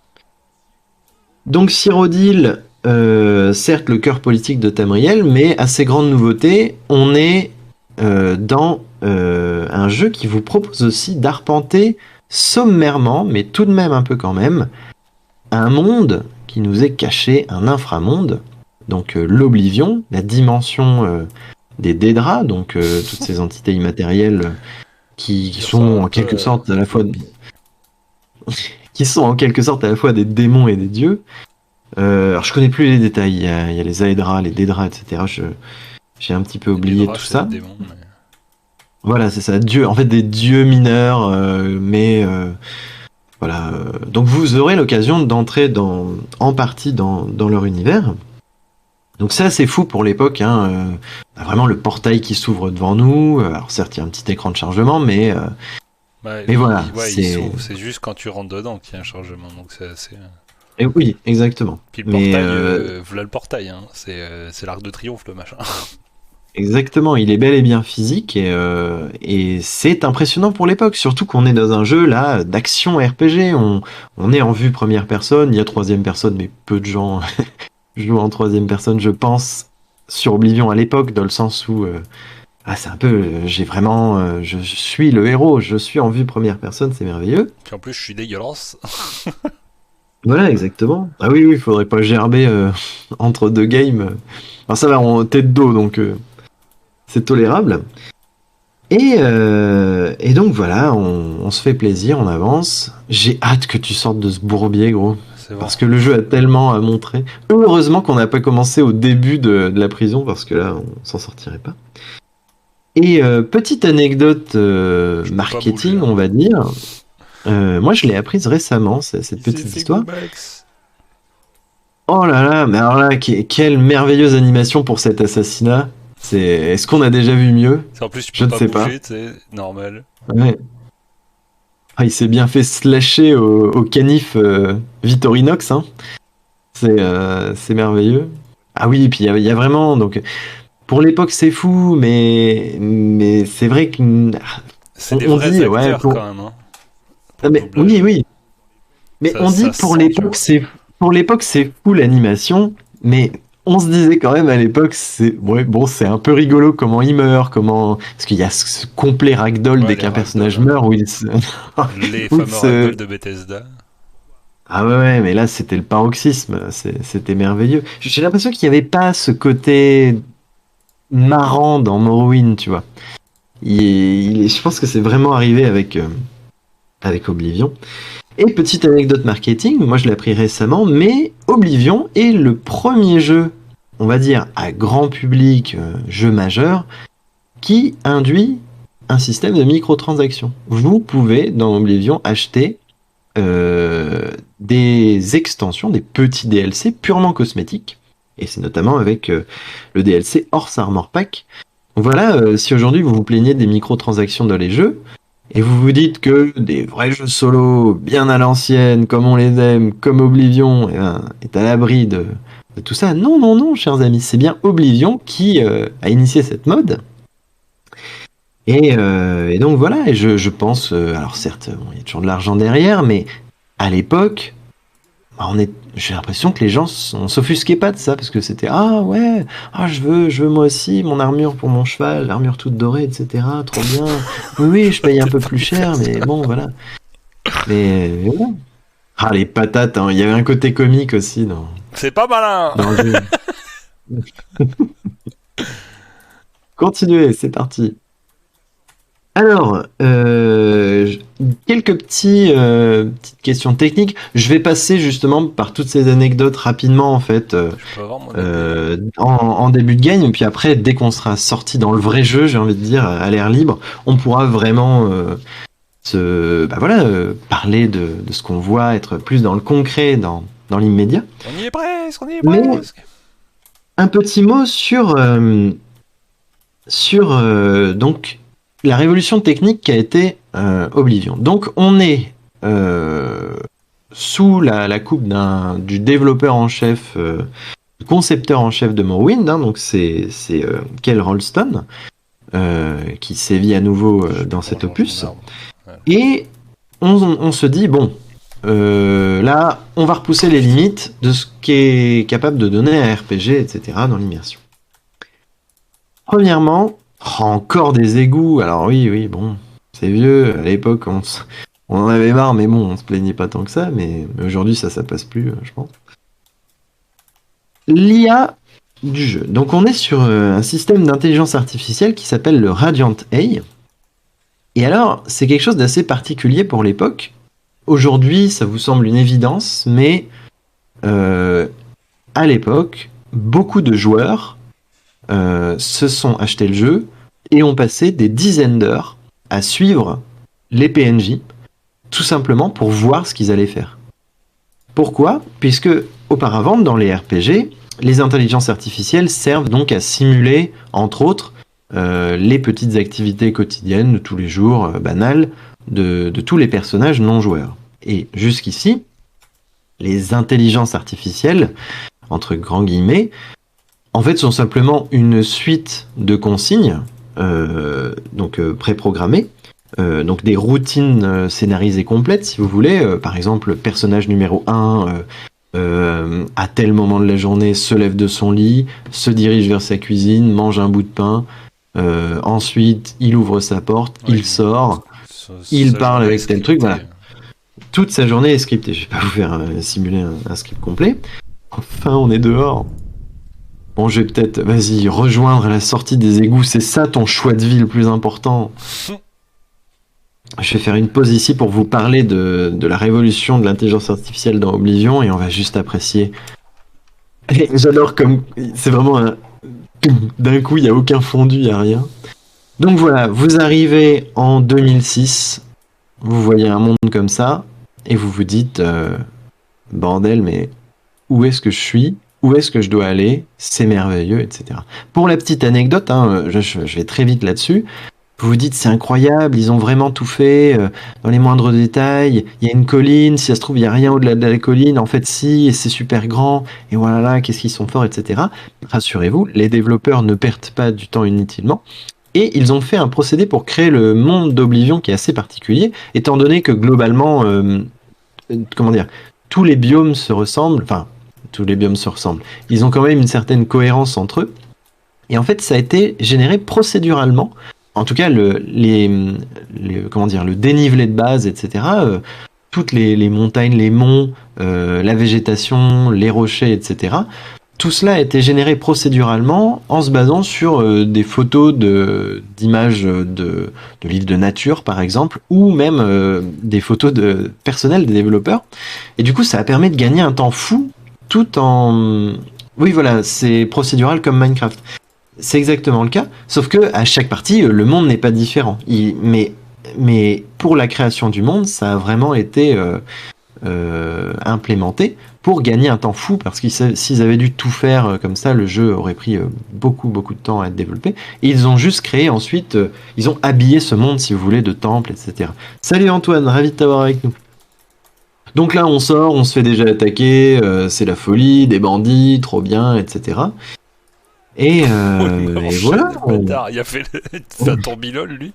Donc Cyrodiil, certes le cœur politique de Tamriel, mais assez grande nouveauté, on est dans un jeu qui vous propose aussi d'arpenter sommairement, mais tout de même un peu quand même, un monde qui nous est caché, un inframonde, donc l'Oblivion, la dimension des Daedra, donc toutes ces entités immatérielles qui sont en quelque sorte à la fois qui sont en quelque sorte à la fois des démons et des dieux. Alors je connais plus les détails, il y a les Aedra, les Daedra, etc. J'ai un petit peu oublié tout ça. Démons, mais... Voilà, c'est ça, dieu, en fait des dieux mineurs, mais voilà. Donc vous aurez l'occasion d'entrer en partie dans leur univers. Donc ça c'est fou pour l'époque, hein, vraiment le portail qui s'ouvre devant nous. Alors certes il y a un petit écran de chargement, mais voilà. C'est juste quand tu rentres dedans qu'il y a un chargement, donc c'est assez... Et oui, exactement. Puis le portail, voilà le portail, hein, c'est l'Arc de Triomphe le machin. Exactement, il est bel et bien physique et c'est impressionnant pour l'époque, surtout qu'on est dans un jeu là d'action RPG. On est en vue première personne, il y a troisième personne, mais peu de gens jouent en troisième personne, je pense, sur Oblivion à l'époque, dans le sens où c'est un peu, je suis le héros, je suis en vue première personne, c'est merveilleux. Puis en plus je suis dégueulasse. Voilà, exactement. Ah oui, il faudrait pas gerber entre deux games. Alors ça va, on tête dos, donc c'est tolérable. Et donc voilà, on se fait plaisir, on avance. J'ai hâte que tu sortes de ce bourbier, gros. Bon. Parce que le jeu a tellement à montrer. Heureusement qu'on n'a pas commencé au début de la prison, parce que là, on s'en sortirait pas. Et petite anecdote marketing, on va dire. Moi, je l'ai apprise récemment, cette petite histoire. Oh là là, mais alors là, quelle merveilleuse animation pour cet assassinat. Est-ce qu'on a déjà vu mieux? En plus, tu peux pas bouger, c'est normal. Ouais. Ah, il s'est bien fait slasher au canif Victorinox, hein. C'est merveilleux. Ah oui, puis il y a vraiment... Donc, pour l'époque, c'est fou, mais c'est vrai que... C'est des vrais acteurs, quand même, hein. Mais, oui. Mais ça, on dit pour l'époque c'est fou l'animation, mais on se disait quand même à l'époque c'est un peu rigolo comment il meurt, parce qu'il y a ce complet ragdoll dès qu'un personnage meurt où il se... les fameux ragdoll de Bethesda. Ah ouais, mais là c'était le paroxysme, c'était merveilleux. J'ai l'impression qu'il n'y avait pas ce côté marrant dans Morrowind, tu vois. Je pense que c'est vraiment arrivé avec Oblivion. Et petite anecdote marketing, moi je l'ai appris récemment, mais Oblivion est le premier jeu on va dire, à grand public, jeu majeur, qui induit un système de microtransactions. Vous pouvez, dans Oblivion, acheter des extensions, des petits DLC purement cosmétiques, et c'est notamment avec le DLC Horse Armor Pack. Donc voilà, si aujourd'hui vous vous plaignez des microtransactions dans les jeux, et vous vous dites que des vrais jeux solo, bien à l'ancienne, comme on les aime, comme Oblivion, est à l'abri de tout ça. Non, non, non, chers amis, c'est bien Oblivion qui a initié cette mode. Et donc voilà, et je pense, alors certes, bon, il y a toujours de l'argent derrière, mais à l'époque, bah, j'ai l'impression que les gens on s'offusquait pas de ça, parce que c'était ah ouais, ah je veux moi aussi mon armure pour mon cheval, l'armure toute dorée, etc. Trop bien. Oui, oui, je paye un peu plus cher, mais bon, voilà. Mais voilà. Ah, les patates, hein, il y avait un côté comique aussi C'est pas malin. dans le jeu. Continuez, c'est parti. Alors, quelques petites questions techniques. Je vais passer justement par toutes ces anecdotes rapidement en fait Je peux avoir mon épée. en début de game, et puis après, dès qu'on sera sorti dans le vrai jeu, j'ai envie de dire, à l'air libre, on pourra vraiment parler de ce qu'on voit, être plus dans le concret, dans l'immédiat. On y est presque, on y est Mais presque. un petit mot sur donc la révolution technique qui a été Oblivion. Donc on est sous la coupe du développeur en chef, du concepteur en chef de Morrowind, hein, donc c'est Kel Rolston qui sévit à nouveau dans cet opus. Ouais. Et on se dit, bon, là, on va repousser les limites de ce qu'est capable de donner un RPG, etc., dans l'immersion. Premièrement, encore des égouts. Alors oui, bon, c'est vieux. À l'époque, on en avait marre, mais bon, on se plaignait pas tant que ça. Mais aujourd'hui, ça passe plus, je pense. L'IA du jeu. Donc, on est sur un système d'intelligence artificielle qui s'appelle le Radiant AI. Et alors, c'est quelque chose d'assez particulier pour l'époque. Aujourd'hui, ça vous semble une évidence, mais à l'époque, beaucoup de joueurs se sont achetés le jeu et ont passé des dizaines d'heures à suivre les PNJ, tout simplement pour voir ce qu'ils allaient faire. Pourquoi ? Puisque auparavant, dans les RPG, les intelligences artificielles servent donc à simuler, entre autres, les petites activités quotidiennes de tous les jours, banales, de tous les personnages non joueurs. Et jusqu'ici, les intelligences artificielles, entre grands guillemets, en fait, sont simplement une suite de consignes, préprogrammées, donc des routines scénarisées complètes, si vous voulez. Par exemple, personnage numéro 1, à tel moment de la journée, se lève de son lit, se dirige vers sa cuisine, mange un bout de pain, ensuite, il ouvre sa porte, il sort, il parle avec tel truc, voilà. Toute sa journée est scriptée. Je vais pas vous faire simuler un script complet. Enfin, on est dehors. Bon, je vais peut-être, vas-y, rejoindre à la sortie des égouts. C'est ça ton choix de vie le plus important. Je vais faire une pause ici pour vous parler de la révolution de l'intelligence artificielle dans Oblivion, et on va juste apprécier. Et j'adore comme... C'est vraiment un... D'un coup, il n'y a aucun fondu, il n'y a rien. Donc voilà, vous arrivez en 2006, vous voyez un monde comme ça, et vous vous dites, bordel, mais où est-ce que je suis ? Où est-ce que je dois aller ? C'est merveilleux, etc. Pour la petite anecdote, hein, je vais très vite là-dessus, vous vous dites, c'est incroyable, ils ont vraiment tout fait, dans les moindres détails, il y a une colline, si ça se trouve, il n'y a rien au-delà de la colline, en fait si, et c'est super grand, et voilà, qu'est-ce qu'ils sont forts, etc. Rassurez-vous, les développeurs ne perdent pas du temps inutilement, et ils ont fait un procédé pour créer le monde d'Oblivion qui est assez particulier, étant donné que globalement, tous les biomes se ressemblent, ils ont quand même une certaine cohérence entre eux, et en fait ça a été généré procéduralement. En tout cas, le dénivelé de base, etc., toutes les montagnes, les monts, la végétation, les rochers, etc., tout cela a été généré procéduralement en se basant sur des photos d'images de livres de nature, par exemple, ou même des photos personnelles des développeurs. Et du coup, ça a permis de gagner un temps fou tout en Oui, voilà, c'est procédural comme Minecraft. C'est exactement le cas, sauf que à chaque partie, le monde n'est pas différent. Mais pour la création du monde, ça a vraiment été implémenté pour gagner un temps fou, parce que s'ils avaient dû tout faire comme ça, le jeu aurait pris beaucoup, beaucoup de temps à être développé. Et ils ont juste créé ensuite, ils ont habillé ce monde, si vous voulez, de temples, etc. Salut Antoine, ravi de t'avoir avec nous. Donc là, on sort, on se fait déjà attaquer, c'est la folie, des bandits, trop bien, etc. Et, On et enchaîne, voilà. le bâtard. Il a fait sa tourbillole, lui.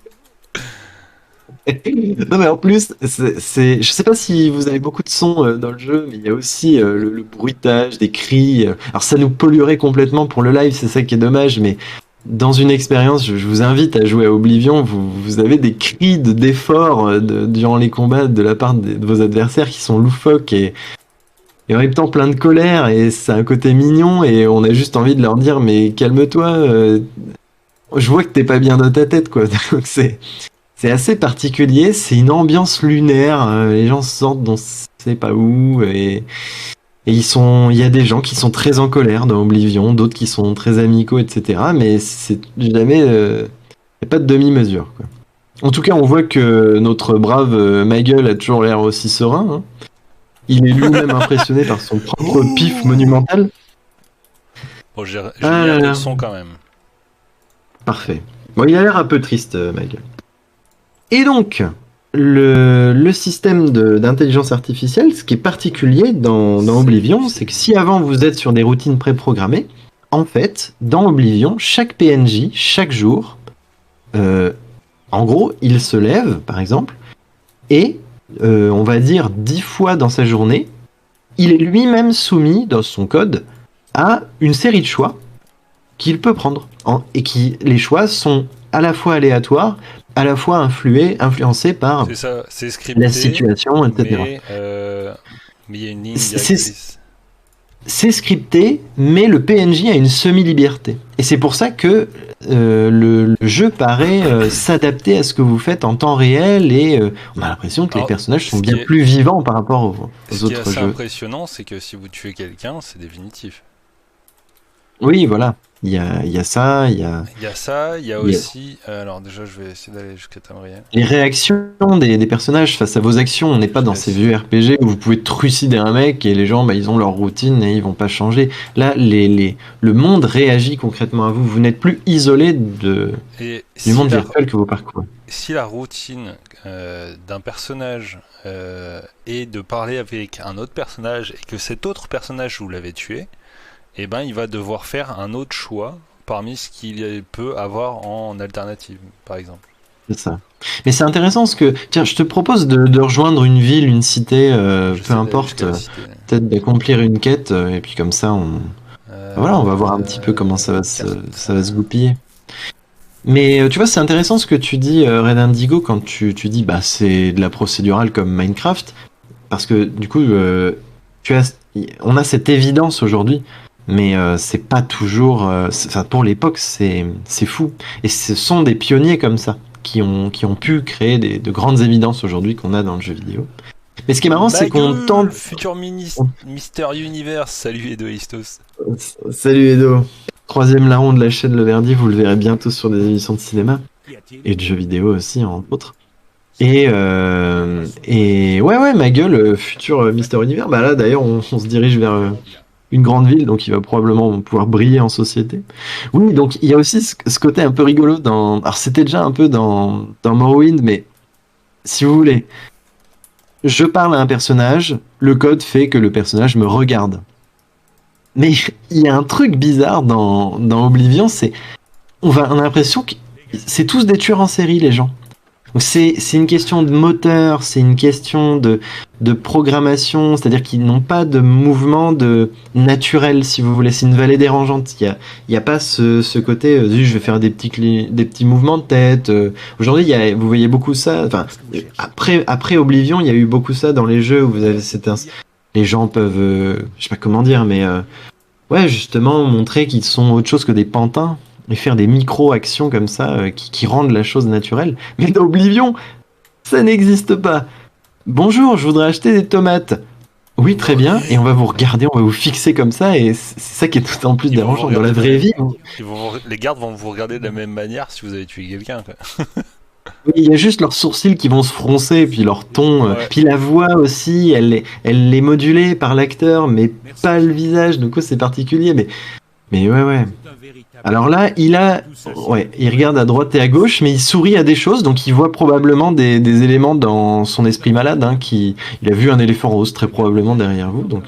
Non mais en plus, je sais pas si vous avez beaucoup de sons dans le jeu, mais il y a aussi le bruitage, des cris. Alors ça nous polluerait complètement pour le live, c'est ça qui est dommage, mais dans une expérience, je vous invite à jouer à Oblivion, vous avez des cris d'effort durant les combats de la part de vos adversaires qui sont loufoques et en même temps plein de colère, et c'est un côté mignon, et on a juste envie de leur dire, mais calme-toi, je vois que t'es pas bien dans ta tête, quoi. Donc c'est assez particulier, c'est une ambiance lunaire, les gens sortent d'on sait pas où, et il y a des gens qui sont très en colère dans Oblivion, d'autres qui sont très amicaux, etc. Mais c'est jamais, y a pas de demi-mesure, quoi. En tout cas, on voit que notre brave Maguel a toujours l'air aussi serein, hein. Il est lui-même impressionné par son propre pif monumental. Bon, j'ai Ah mis là un peu là, de son quand même. parfait. Bon, il a l'air un peu triste, Maguel. Et donc, le système d'intelligence artificielle, ce qui est particulier dans Oblivion, c'est que si avant vous êtes sur des routines préprogrammées, en fait, dans Oblivion, chaque PNJ, chaque jour, euh, en gros, il se lève, par exemple, et on va dire 10 fois dans sa journée, il est lui-même soumis, dans son code, à une série de choix qu'il peut prendre. Et les choix sont à la fois aléatoires, à la fois influencés par C'est ça, c'est la scripté, situation, etc. mais il y a une ligne C'est directrice. c'est scripté, mais le PNJ a une semi-liberté. Et c'est pour ça que le jeu paraît s'adapter à ce que vous faites en temps réel, et on a l'impression que les Alors, personnages sont ce bien qui est, plus vivants par rapport ce aux qui est autres assez jeux. impressionnant, c'est que si vous tuez quelqu'un, c'est définitif. Oui, voilà. Il y a ça, Il y a ça, il y a il y a aussi. Alors, déjà, je vais essayer d'aller jusqu'à Tamriel. les réactions des personnages face à vos actions. On n'est pas Je dans ces laisse. vieux RPG où vous pouvez trucider un mec et les gens, bah, ils ont leur routine et ils vont pas changer. Là, le monde réagit concrètement à vous. Vous n'êtes plus isolé Et du monde virtuel que vous parcourez. si la routine d'un personnage est de parler avec un autre personnage et que cet autre personnage, vous l'avez tué, eh ben, il va devoir faire un autre choix parmi ce qu'il peut avoir en alternative, par exemple. C'est ça. Mais c'est intéressant parce que, tiens, je te propose de rejoindre une ville, une cité, peu J'essaie d'aller importe, jusqu'à la cité. peut-être d'accomplir une quête, et puis comme ça, voilà, on va voir un petit peu comment Carte. ça va se goupiller. Mais tu vois, c'est intéressant ce que tu dis, Red Indigo, quand tu dis bah c'est de la procédurale comme Minecraft, parce que du coup, on a cette évidence aujourd'hui, mais c'est pas toujours, enfin, pour l'époque, c'est fou. Et ce sont des pionniers comme ça qui ont pu créer de grandes évidences aujourd'hui qu'on a dans le jeu vidéo. Mais ce qui est marrant, c'est qu'on tente. Futur Mister Universe, salut Edo Istos. Salut Edo. Troisième larron de la chaîne Le Verdi, vous le verrez bientôt sur des émissions de cinéma et de jeux vidéo aussi, entre autres. Et ouais, ma gueule, futur Mister Univers. Bah là, d'ailleurs, on se dirige vers une grande ville, donc il va probablement pouvoir briller en société. Oui, donc il y a aussi ce côté un peu rigolo dans. Alors, c'était déjà un peu dans Morrowind, mais si vous voulez, je parle à un personnage, le code fait que le personnage me regarde. Mais il y a un truc bizarre dans Oblivion, on a l'impression que c'est tous des tueurs en série, les gens. Donc c'est une question de moteur, c'est une question de programmation, c'est-à-dire qu'ils n'ont pas de mouvement naturel, si vous voulez. C'est une vallée dérangeante. Il y a pas ce côté, je vais faire des petits mouvements de tête. Aujourd'hui, vous voyez beaucoup ça. Enfin, après Oblivion, il y a eu beaucoup ça dans les jeux où vous avez les gens peuvent, je sais pas comment dire, mais ouais, justement, montrer qu'ils sont autre chose que des pantins et faire des micro-actions comme ça qui rendent la chose naturelle. Mais dans Oblivion, ça n'existe pas. Bonjour, je voudrais acheter des tomates. Oui, très bien, et on va vous regarder, on va vous fixer comme ça, et c'est ça qui est tout en plus Ils vont vous dérangeant. Dans la regarder vraie vie, les gardes vont vous regarder de la même manière si vous avez tué quelqu'un, quoi. oui, il y a juste leurs sourcils qui vont se froncer, puis leur ton, Ouais. puis la voix aussi, elle est modulée par l'acteur, mais pas le visage, du coup c'est particulier, mais ouais, ouais. Alors là, ouais, il regarde à droite et à gauche, mais il sourit à des choses, donc il voit probablement des éléments dans son esprit malade, hein, il a vu un éléphant rose très probablement derrière vous, donc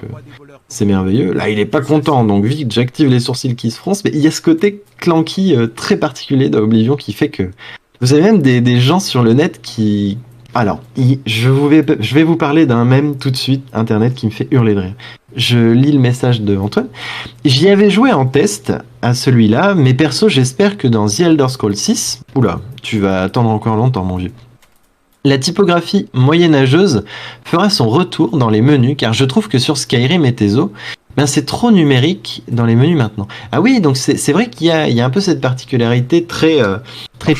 c'est merveilleux. Là, il est pas content, donc vite, j'active les sourcils qui se froncent, mais il y a ce côté clanky très particulier dans Oblivion qui fait que vous avez même des gens sur le net qui... Alors, je vais vous parler d'un mème tout de suite, internet, qui me fait hurler de rire. Je lis le message de Antoine. J'y avais joué en test à celui-là, mais perso, j'espère que dans The Elder Scrolls 6, oula, tu vas attendre encore longtemps, mon vieux. La typographie moyenâgeuse fera son retour dans les menus, car je trouve que sur Skyrim et Tezo, ben c'est trop numérique dans les menus maintenant. Ah oui, donc c'est vrai qu'il y a un peu cette particularité très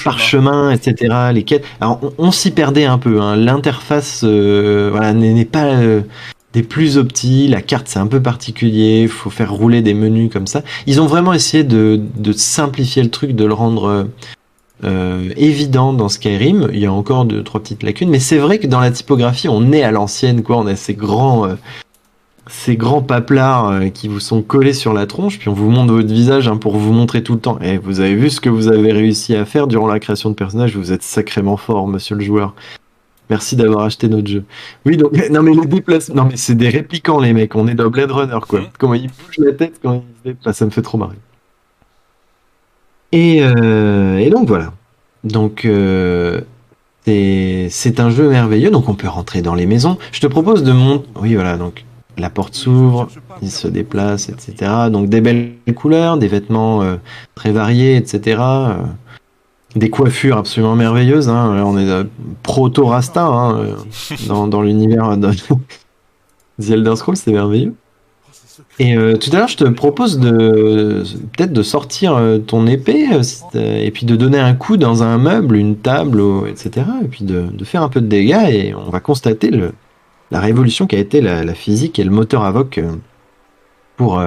parchemin, etc. Les quêtes. Alors on s'y perdait un peu. Hein. L'interface voilà, n'est pas des plus opti. La carte c'est un peu particulier. Il faut faire rouler des menus comme ça. Ils ont vraiment essayé de simplifier le truc, de le rendre évident dans Skyrim. Il y a encore 2-3 petites lacunes, mais c'est vrai que dans la typographie, on est à l'ancienne, quoi. On a ces grands paplards qui vous sont collés sur la tronche, puis on vous montre votre visage hein, pour vous montrer tout le temps. Et vous avez vu ce que vous avez réussi à faire durant la création de personnage. Vous êtes sacrément fort, monsieur le joueur. Merci d'avoir acheté notre jeu. Oui, donc, non mais les déplacements, non mais c'est des répliquants les mecs. On est dans Blade Runner, quoi. Comment ils bougent la tête quand ils se déplacent, ça me fait trop marrer. Et donc voilà. Donc c'est un jeu merveilleux, donc on peut rentrer dans les maisons. Je te propose de monter. Oui, voilà, donc la porte s'ouvre, il se déplace, etc. Donc des belles couleurs, des vêtements très variés, etc. Des coiffures absolument merveilleuses. Hein. Là, on est proto-rasta hein, dans l'univers de The Elder Scrolls, c'est merveilleux. Et tout à l'heure, je te propose peut-être de sortir ton épée et puis de donner un coup dans un meuble, une table, etc. Et puis de faire un peu de dégâts et on va constater la révolution qui a été la physique et le moteur AVOC pour,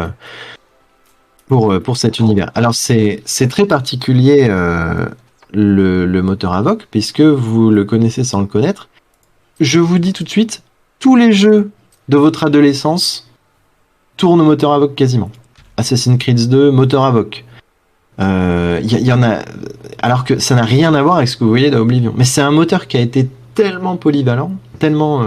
pour cet univers. Alors c'est très particulier le moteur AVOC puisque vous le connaissez sans le connaître. Je vous dis tout de suite, tous les jeux de votre adolescence tourne au moteur AVOC quasiment. Assassin's Creed 2, moteur AVOC. Y en a. Alors que ça n'a rien à voir avec ce que vous voyez dans Oblivion. Mais c'est un moteur qui a été tellement polyvalent, tellement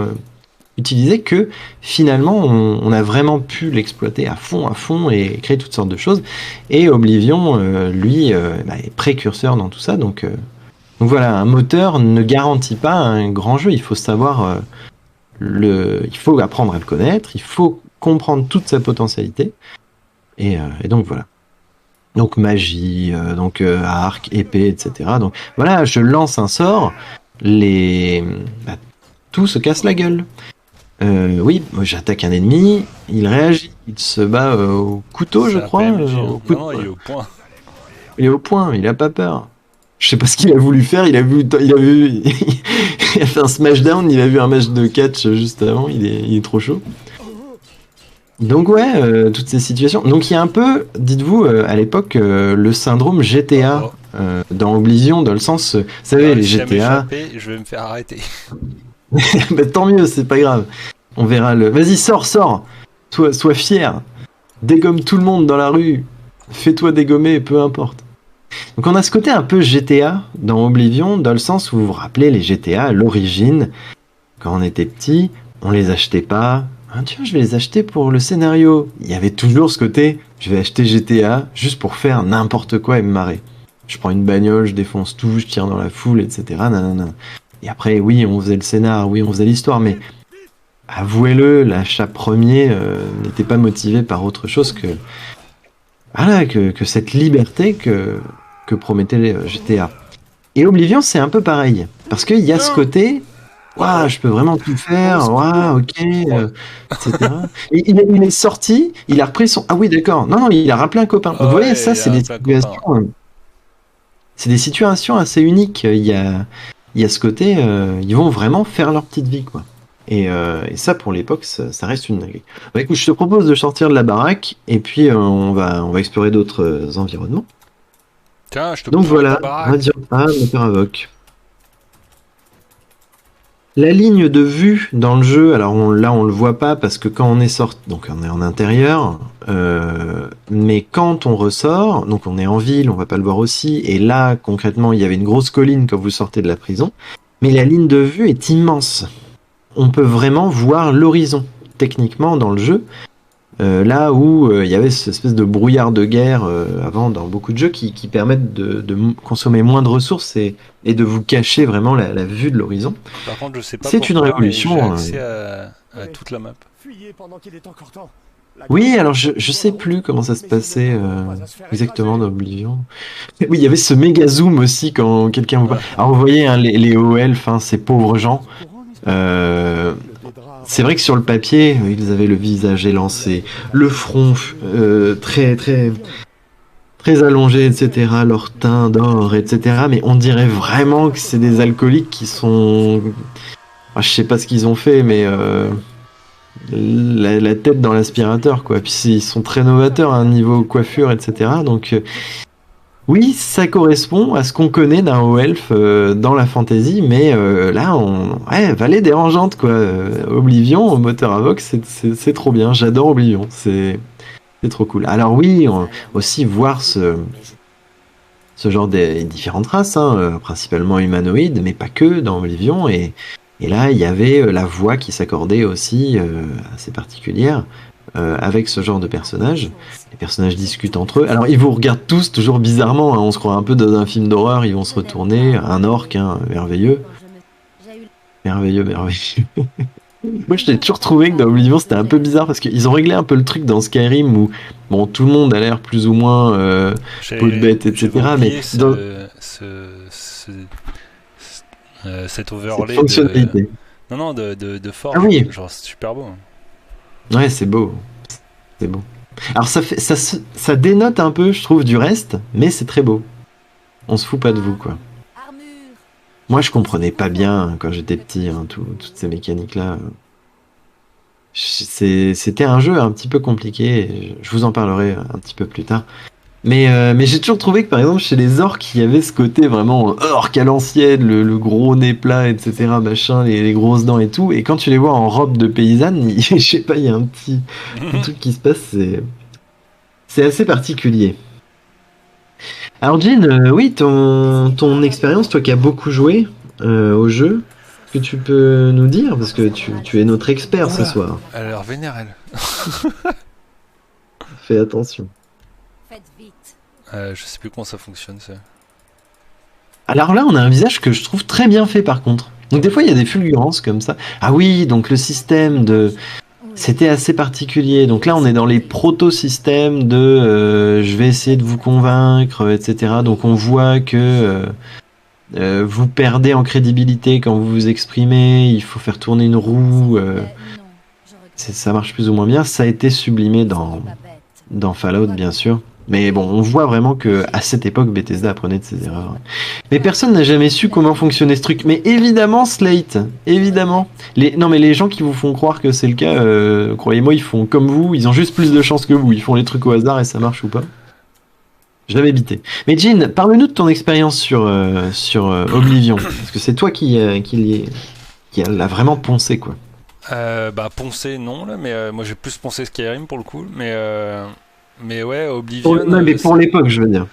utilisé que finalement on a vraiment pu l'exploiter à fond et créer toutes sortes de choses. Et Oblivion, lui, est précurseur dans tout ça. Donc voilà, un moteur ne garantit pas un grand jeu. Il faut savoir il faut apprendre à le connaître. Il faut comprendre toute sa potentialité et donc voilà, donc magie, donc arc, épée, etc. Donc voilà, je lance un sort, tout se casse la gueule. Oui, moi j'attaque un ennemi, il réagit, il se bat au couteau, je crois. Non, il est au point. Il est au point, il a pas peur. Je sais pas ce qu'il a voulu faire, il a fait un smashdown, il a vu un match de catch juste avant, il est trop chaud. Donc ouais, toutes ces situations. Donc il y a un peu, dites-vous, à l'époque, le syndrome GTA dans Oblivion, dans le sens, vous savez, les GTA... Je vais me faire arrêter. Bah, tant mieux, c'est pas grave. On verra le... Vas-y, sors. Sois fier. Dégomme tout le monde dans la rue. Fais-toi dégommer, peu importe. Donc on a ce côté un peu GTA dans Oblivion, dans le sens où vous vous rappelez les GTA à l'origine, quand on était petit, on les achetait pas. Ah, tiens, je vais les acheter pour le scénario. Il y avait toujours ce côté, je vais acheter GTA juste pour faire n'importe quoi et me marrer. Je prends une bagnole, je défonce tout, je tire dans la foule, etc. Nanana. Et après, oui, on faisait le scénar, oui, on faisait l'histoire, mais avouez-le, l'achat premier n'était pas motivé par autre chose que voilà, que cette liberté que promettait GTA. Et Oblivion, c'est un peu pareil, parce qu'il y a ce côté... Waouh, je peux vraiment tout faire, waouh, ok, etc. Et il est sorti, il a repris son... Ah oui, d'accord, non, il a rappelé un copain. Donc, vous voyez, ça, c'est des situations assez uniques. Il y a ce côté, ils vont vraiment faire leur petite vie, quoi. Et ça, pour l'époque, ça reste une dinguerie. Bah, écoute, je te propose de sortir de la baraque et puis on va explorer d'autres environnements. Tiens, je te Donc construis ta voilà, baraque. Radiant A, moteur Avoc. La ligne de vue dans le jeu, alors là on le voit pas parce que quand on est sorti, donc on est en intérieur, mais quand on ressort, donc on est en ville, on va pas le voir aussi, et là concrètement il y avait une grosse colline quand vous sortez de la prison, mais la ligne de vue est immense. On peut vraiment voir l'horizon techniquement dans le jeu. Là où il y avait cette espèce de brouillard de guerre avant dans beaucoup de jeux qui permettent de consommer moins de ressources et de vous cacher vraiment la vue de l'horizon. Par contre, je sais pas C'est une pourquoi, mais j'ai révolution. accès à toute la map. Fuyez pendant qu'il est encore temps. Oui, alors je sais plus comment ça se passait exactement dans Oblivion. Oui, il y avait ce méga zoom aussi quand quelqu'un vous... Ouais. Alors vous voyez, hein, les hauts elfes, hein, ces pauvres gens. C'est vrai que sur le papier, ils avaient le visage élancé, le front très très très allongé, etc. Leur teint d'or, etc. Mais on dirait vraiment que c'est des alcooliques qui sont... Ah, je sais pas ce qu'ils ont fait, mais la tête dans l'aspirateur, quoi. Puis ils sont très novateurs à un niveau coiffure, etc. Donc oui, ça correspond à ce qu'on connaît d'un haut elfe dans la fantasy, mais là, ouais, vallée dérangeante, quoi. Oblivion, moteur Avoc, c'est trop bien. J'adore Oblivion, c'est trop cool. Alors oui, aussi voir ce genre de différentes races, hein, principalement humanoïdes, mais pas que dans Oblivion. Et là, il y avait la voix qui s'accordait aussi, assez particulière, avec ce genre de personnages. Les personnages discutent entre eux. Alors, ils vous regardent tous toujours bizarrement, hein. On se croit un peu dans un film d'horreur. Ils vont se retourner. Un orc, hein, merveilleux. Merveilleux, merveilleux. Moi, je t'ai toujours trouvé que dans Oblivion, c'était un peu bizarre parce qu'ils ont réglé un peu le truc dans Skyrim où, bon, tout le monde a l'air plus ou moins peau de bête, etc. Mais dans cet cette overlay fonctionnalité. de forge, Ah oui, genre c'est super beau. ouais, c'est beau. C'est beau. Alors, ça dénote un peu, je trouve, du reste, mais c'est très beau. On se fout pas de vous, quoi. Moi, je comprenais pas bien hein, quand j'étais petit, hein, toutes ces mécaniques-là. C'était un jeu un petit peu compliqué. Je vous en parlerai un petit peu plus tard. Mais j'ai toujours trouvé que par exemple chez les orques, il y avait ce côté vraiment orque à l'ancienne, le gros nez plat, etc. Machin, les grosses dents et tout. Et quand tu les vois en robe de paysanne, je sais pas, il y a un truc qui se passe, c'est assez particulier. Alors Jean, oui, ton expérience, toi qui as beaucoup joué au jeu, est-ce que tu peux nous dire, parce que tu es notre expert ce Oula, soir. elle a l'air vénère elle. Fais attention. Je sais plus comment ça fonctionne ça. Alors là, on a un visage que je trouve très bien fait par contre. Donc des fois, il y a des fulgurances comme ça. Ah oui, donc le système de... C'était assez particulier. Donc là, on est dans les proto-systèmes de je vais essayer de vous convaincre, etc. Donc on voit que vous perdez en crédibilité quand vous vous exprimez. Il faut faire tourner une roue. Ça marche plus ou moins bien. Ça a été sublimé dans Fallout, bien sûr. Mais bon, on voit vraiment que à cette époque, Bethesda apprenait de ses erreurs. Mais personne n'a jamais su comment fonctionnait ce truc. Mais évidemment, Slate, évidemment. Non, mais les gens qui vous font croire que c'est le cas, croyez-moi, ils font comme vous. Ils ont juste plus de chance que vous. Ils font les trucs au hasard et ça marche ou pas. J'avais bité. Mais Jean, parle-nous de ton expérience sur Oblivion, parce que c'est toi qui l'a vraiment poncé, quoi. Bah poncé non là, mais moi j'ai plus poncé Skyrim pour le coup, mais ouais, Oblivion. Non, mais pour l'époque, je veux dire.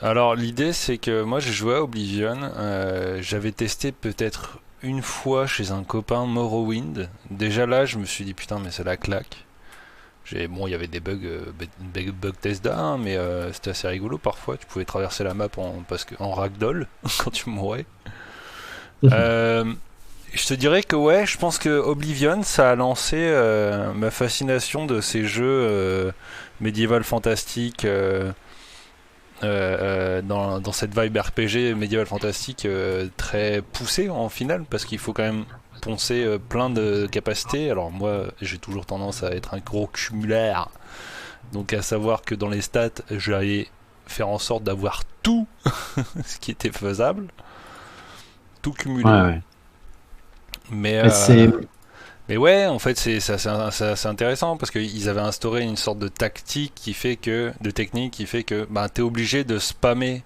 Alors l'idée c'est que moi j'ai joué à Oblivion, j'avais testé peut-être une fois chez un copain Morrowind. Déjà là je me suis dit putain mais c'est la claque. Bon il y avait des bugs, Bethesda, hein, mais c'était assez rigolo parfois. Tu pouvais traverser la map en ragdoll quand tu mourais. Je te dirais que ouais, je pense que Oblivion ça a lancé ma fascination de ces jeux médiéval fantastique. Dans cette vibe RPG médiéval fantastique très poussée en finale, parce qu'il faut quand même poncer plein de capacités. Alors moi j'ai toujours tendance à être un gros cumulaire, donc à savoir que dans les stats j'allais faire en sorte d'avoir tout ce qui était faisable, tout cumulé. Ouais. Mais Mais ouais, en fait, c'est intéressant parce qu'ils avaient instauré une sorte de tactique de technique qui fait que ben, t'es obligé de spammer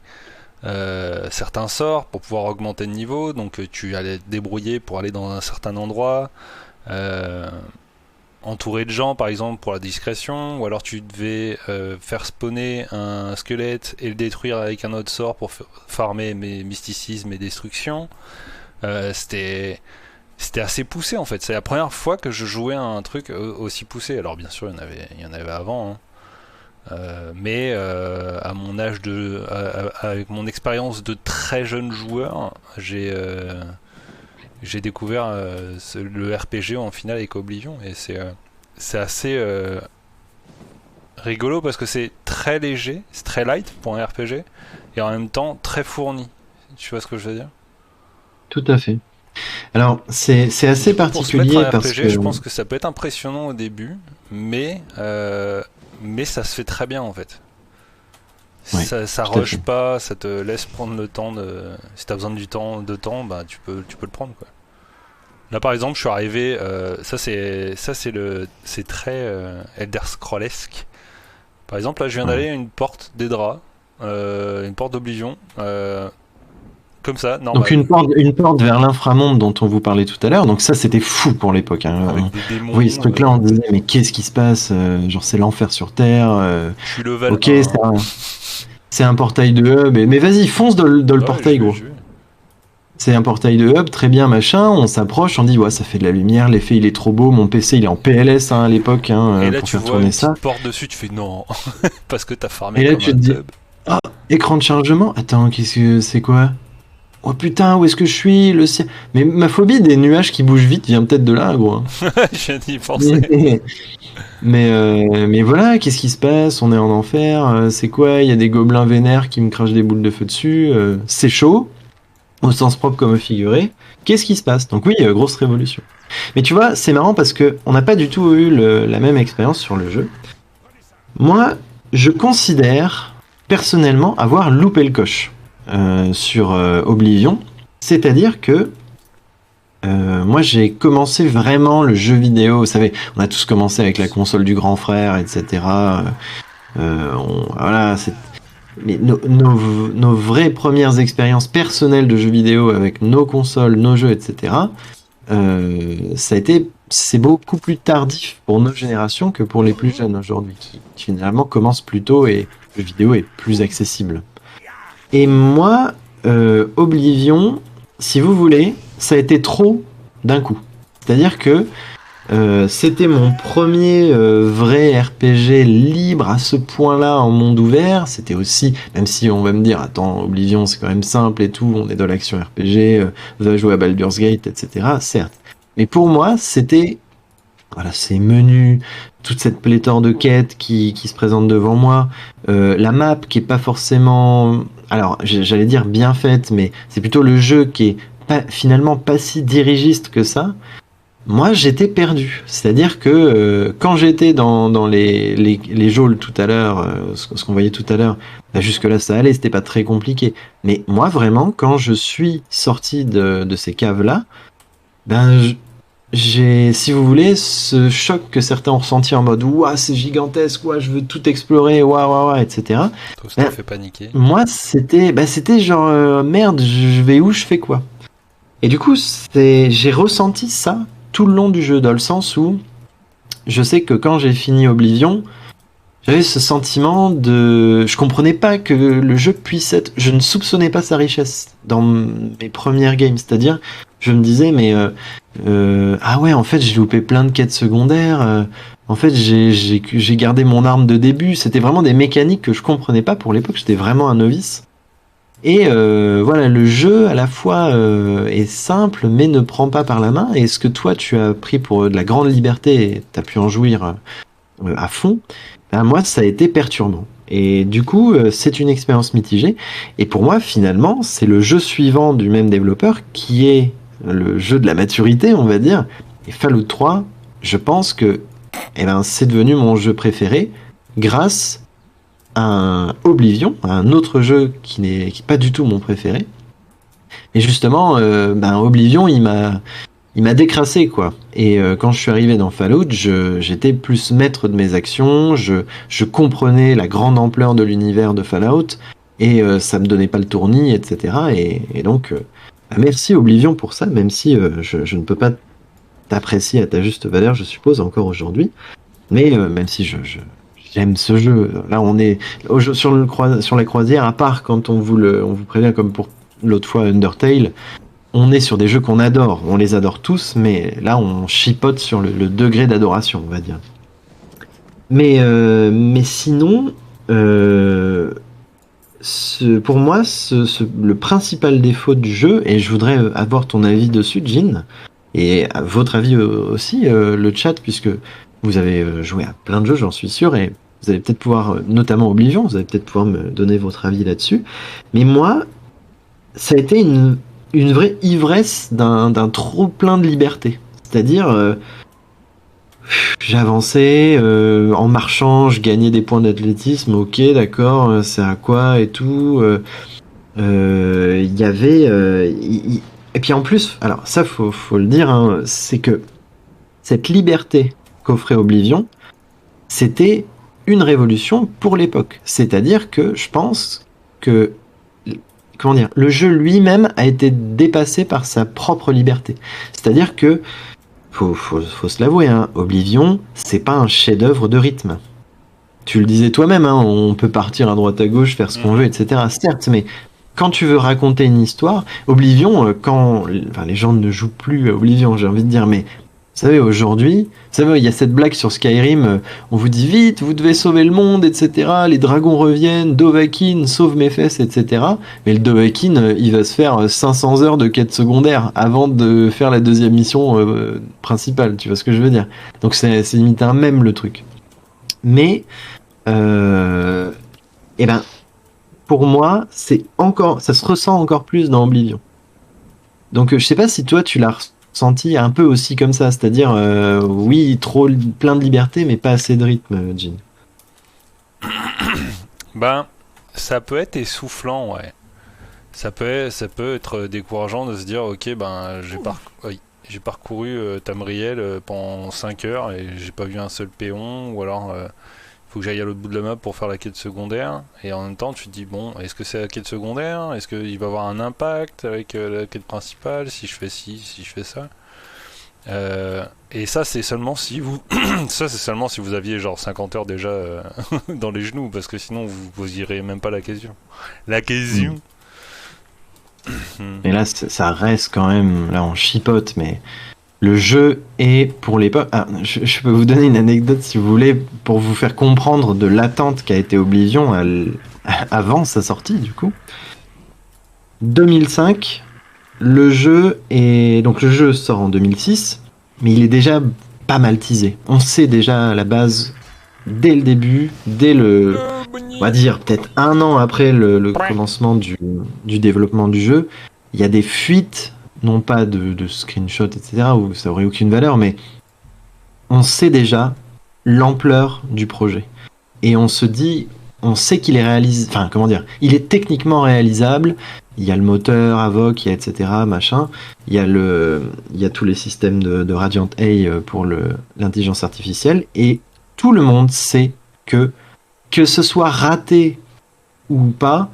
certains sorts pour pouvoir augmenter le niveau. Donc tu allais te débrouiller pour aller dans un certain endroit, euh, entouré de gens par exemple pour la discrétion, ou alors tu devais faire spawner un squelette et le détruire avec un autre sort pour farmer mes mysticisme et destruction. C'était assez poussé en fait. C'est la première fois que je jouais à un truc aussi poussé. Alors bien sûr, il y en avait avant, hein. Mais à mon âge avec mon expérience de très jeune joueur, j'ai découvert le RPG en finale avec Oblivion et c'est assez rigolo parce que c'est très léger, c'est très light pour un RPG et en même temps très fourni. Tu vois ce que je veux dire? Tout à fait. Alors, c'est assez Pour se mettre particulier en parce RPG, que... je pense que ça peut être impressionnant au début, mais ça se fait très bien en fait. Ouais, Ça tout à rush fait. pas, ça te laisse prendre le temps de. Si t'as besoin de temps, bah tu peux le prendre quoi. Là par exemple, je suis arrivé, c'est très Elder Scrollesque. Par exemple, là je viens Ouais. d'aller à une porte d'Edra, une porte d'Oblivion, comme ça, Donc normal, une porte vers l'inframonde dont on vous parlait tout à l'heure, donc ça c'était fou pour l'époque, hein. avec des Vous voyez ce démons. truc-là, on disait mais qu'est-ce qui se passe? Genre c'est l'enfer sur Terre. Je suis level Ok, 1. c'est un portail de hub, mais vas-y fonce dans le Ouais, portail gros. je vais. C'est un portail de hub, très bien machin, on s'approche, on dit ouais ça fait de la lumière, l'effet il est trop beau, mon PC il est en PLS hein, à l'époque hein, Et là pour tu faire vois une tourner ça. petite porte dessus, tu fais non, parce que t'as farmé Et là comme tu un te dis teub. ah écran de chargement, attends qu'est-ce que c'est quoi? Oh putain, où est-ce que je suis? Mais ma phobie des nuages qui bougent vite vient peut-être de là, gros, hein. J'ai d'y penser. Mais, mais voilà, qu'est-ce qui se passe? On est en enfer, c'est quoi? Il y a des gobelins vénères qui me crachent des boules de feu dessus, c'est chaud, au sens propre comme au figuré. Qu'est-ce qui se passe? Donc oui, grosse révolution. Mais tu vois, c'est marrant parce que on n'a pas du tout eu la même expérience sur le jeu. Moi, je considère personnellement avoir loupé le coche sur Oblivion. C'est-à-dire que moi, j'ai commencé vraiment le jeu vidéo. Vous savez, on a tous commencé avec la console du grand frère, etc. Voilà, mais nos vraies premières expériences personnelles de jeux vidéo avec nos consoles, nos jeux, etc. C'est beaucoup plus tardif pour nos générations que pour les plus jeunes aujourd'hui, qui finalement commencent plus tôt et le jeu vidéo est plus accessible. Et moi, Oblivion, si vous voulez, ça a été trop d'un coup. C'est-à-dire que c'était mon premier vrai RPG libre à ce point-là en monde ouvert. C'était aussi, même si on va me dire, attends, Oblivion c'est quand même simple et tout, on est dans l'action RPG, va jouer à Baldur's Gate, etc. Certes. Mais pour moi, c'était voilà, ces menus, toute cette pléthore de quêtes qui se présentent devant moi, la map qui est pas forcément, alors j'allais dire bien faite, mais c'est plutôt le jeu qui est finalement pas si dirigiste que ça. Moi, j'étais perdu. C'est-à-dire que quand j'étais dans les geôles tout à l'heure, ce qu'on voyait tout à l'heure, bah, jusque-là ça allait, c'était pas très compliqué. Mais moi, vraiment, quand je suis sorti de ces caves-là, ben, j'ai, si vous voulez, ce choc que certains ont ressenti en mode ouah, c'est gigantesque, ouah, je veux tout explorer, ouah, ouah, ouah, etc. Tout ça t'a Ben, fait paniquer. moi, c'était genre merde, je vais où, je fais quoi? Et du coup, j'ai ressenti ça tout le long du jeu, dans le sens où je sais que quand j'ai fini Oblivion, j'avais ce sentiment de... Je comprenais pas que le jeu puisse être... Je ne soupçonnais pas sa richesse dans mes premières games, c'est-à-dire, je me disais, mais... ah ouais, en fait, j'ai loupé plein de quêtes secondaires, en fait, j'ai gardé mon arme de début, c'était vraiment des mécaniques que je comprenais pas pour l'époque, j'étais vraiment un novice. Et voilà, le jeu à la fois est simple mais ne prend pas par la main. Et ce que toi tu as pris pour de la grande liberté et tu as pu en jouir à fond, ben moi ça a été perturbant. Et du coup, c'est une expérience mitigée. Et pour moi, finalement, c'est le jeu suivant du même développeur qui est le jeu de la maturité, on va dire. Et Fallout 3, je pense que eh ben, c'est devenu mon jeu préféré grâce un Oblivion, un autre jeu qui n'est pas du tout mon préféré. Et justement, ben Oblivion, il il m'a décrassé quoi. Et quand je suis arrivé dans Fallout, j'étais plus maître de mes actions, je comprenais la grande ampleur de l'univers de Fallout et ça me donnait pas le tournis, etc. Et donc merci Oblivion pour ça, même si je ne peux pas t'apprécier à ta juste valeur, je suppose encore aujourd'hui. Mais même si j'aime ce jeu, là on est sur la croisière, à part quand on vous prévient comme pour l'autre fois Undertale. On est sur des jeux qu'on adore, on les adore tous, mais là on chipote sur le degré d'adoration, on va dire. Mais sinon, pour moi, le principal défaut du jeu, et je voudrais avoir ton avis dessus, Jin, et votre avis aussi, le chat, puisque vous avez joué à plein de jeux, j'en suis sûr, et vous allez peut-être pouvoir, notamment Oblivion, vous allez peut-être pouvoir me donner votre avis là-dessus. Mais moi, ça a été une vraie ivresse d'un trop plein de liberté. C'est-à-dire, j'avançais, en marchant, je gagnais des points d'athlétisme, ok, d'accord, c'est à quoi et tout. Il y avait... et puis en plus, alors ça, faut le dire, hein, c'est que cette liberté qu'offrait Oblivion, c'était une révolution pour l'époque. C'est-à-dire que je pense que comment dire, le jeu lui-même a été dépassé par sa propre liberté. C'est-à-dire que, faut se l'avouer, hein, Oblivion, c'est pas un chef-d'œuvre de rythme. Tu le disais toi-même, hein, on peut partir à droite à gauche, faire ce qu'on veut, etc. Certes, mais quand tu veux raconter une histoire, Oblivion, les gens ne jouent plus à Oblivion, j'ai envie de dire, mais vous savez, aujourd'hui, il y a cette blague sur Skyrim, on vous dit vite, vous devez sauver le monde, etc. Les dragons reviennent, Dovahkiin sauve mes fesses, etc. Mais le Dovahkiin, il va se faire 500 heures de quête secondaire avant de faire la deuxième mission principale, tu vois ce que je veux dire? Donc c'est limite un mème le truc. Mais, pour moi, ça se ressent encore plus dans Oblivion. Donc je sais pas si toi tu l'as senti un peu aussi comme ça, c'est-à-dire oui, plein de liberté mais pas assez de rythme, Jin. Ben, ça peut être essoufflant, ouais. Ça peut être décourageant de se dire ok, ben j'ai parcouru Tamriel pendant 5 heures et j'ai pas vu un seul péon, ou alors faut que j'aille à l'autre bout de la map pour faire la quête secondaire, et en même temps tu te dis bon, est-ce que c'est la quête secondaire, est-ce qu'il va avoir un impact avec la quête principale si je fais ci, si je fais ça, et ça c'est seulement si vous vous aviez genre 50 heures déjà dans les genoux, parce que sinon vous irez même pas la question. Et là ça reste quand même, là on chipote, mais le jeu est pour l'époque. Ah, je peux vous donner une anecdote si vous voulez pour vous faire comprendre de l'attente qu'a été Oblivion avant sa sortie du coup. 2005, le jeu sort en 2006, mais il est déjà pas mal teasé. On sait déjà à la base dès le début, on va dire peut-être un an après le commencement du développement du jeu, il y a des fuites. Non pas de screenshots, etc., où ça aurait aucune valeur, mais on sait déjà l'ampleur du projet. Et on sait qu'il est il est techniquement réalisable, il y a le moteur Avoc, il y a etc., machin, il y a tous les systèmes de Radiant AI pour l'intelligence artificielle, et tout le monde sait que ce soit raté ou pas,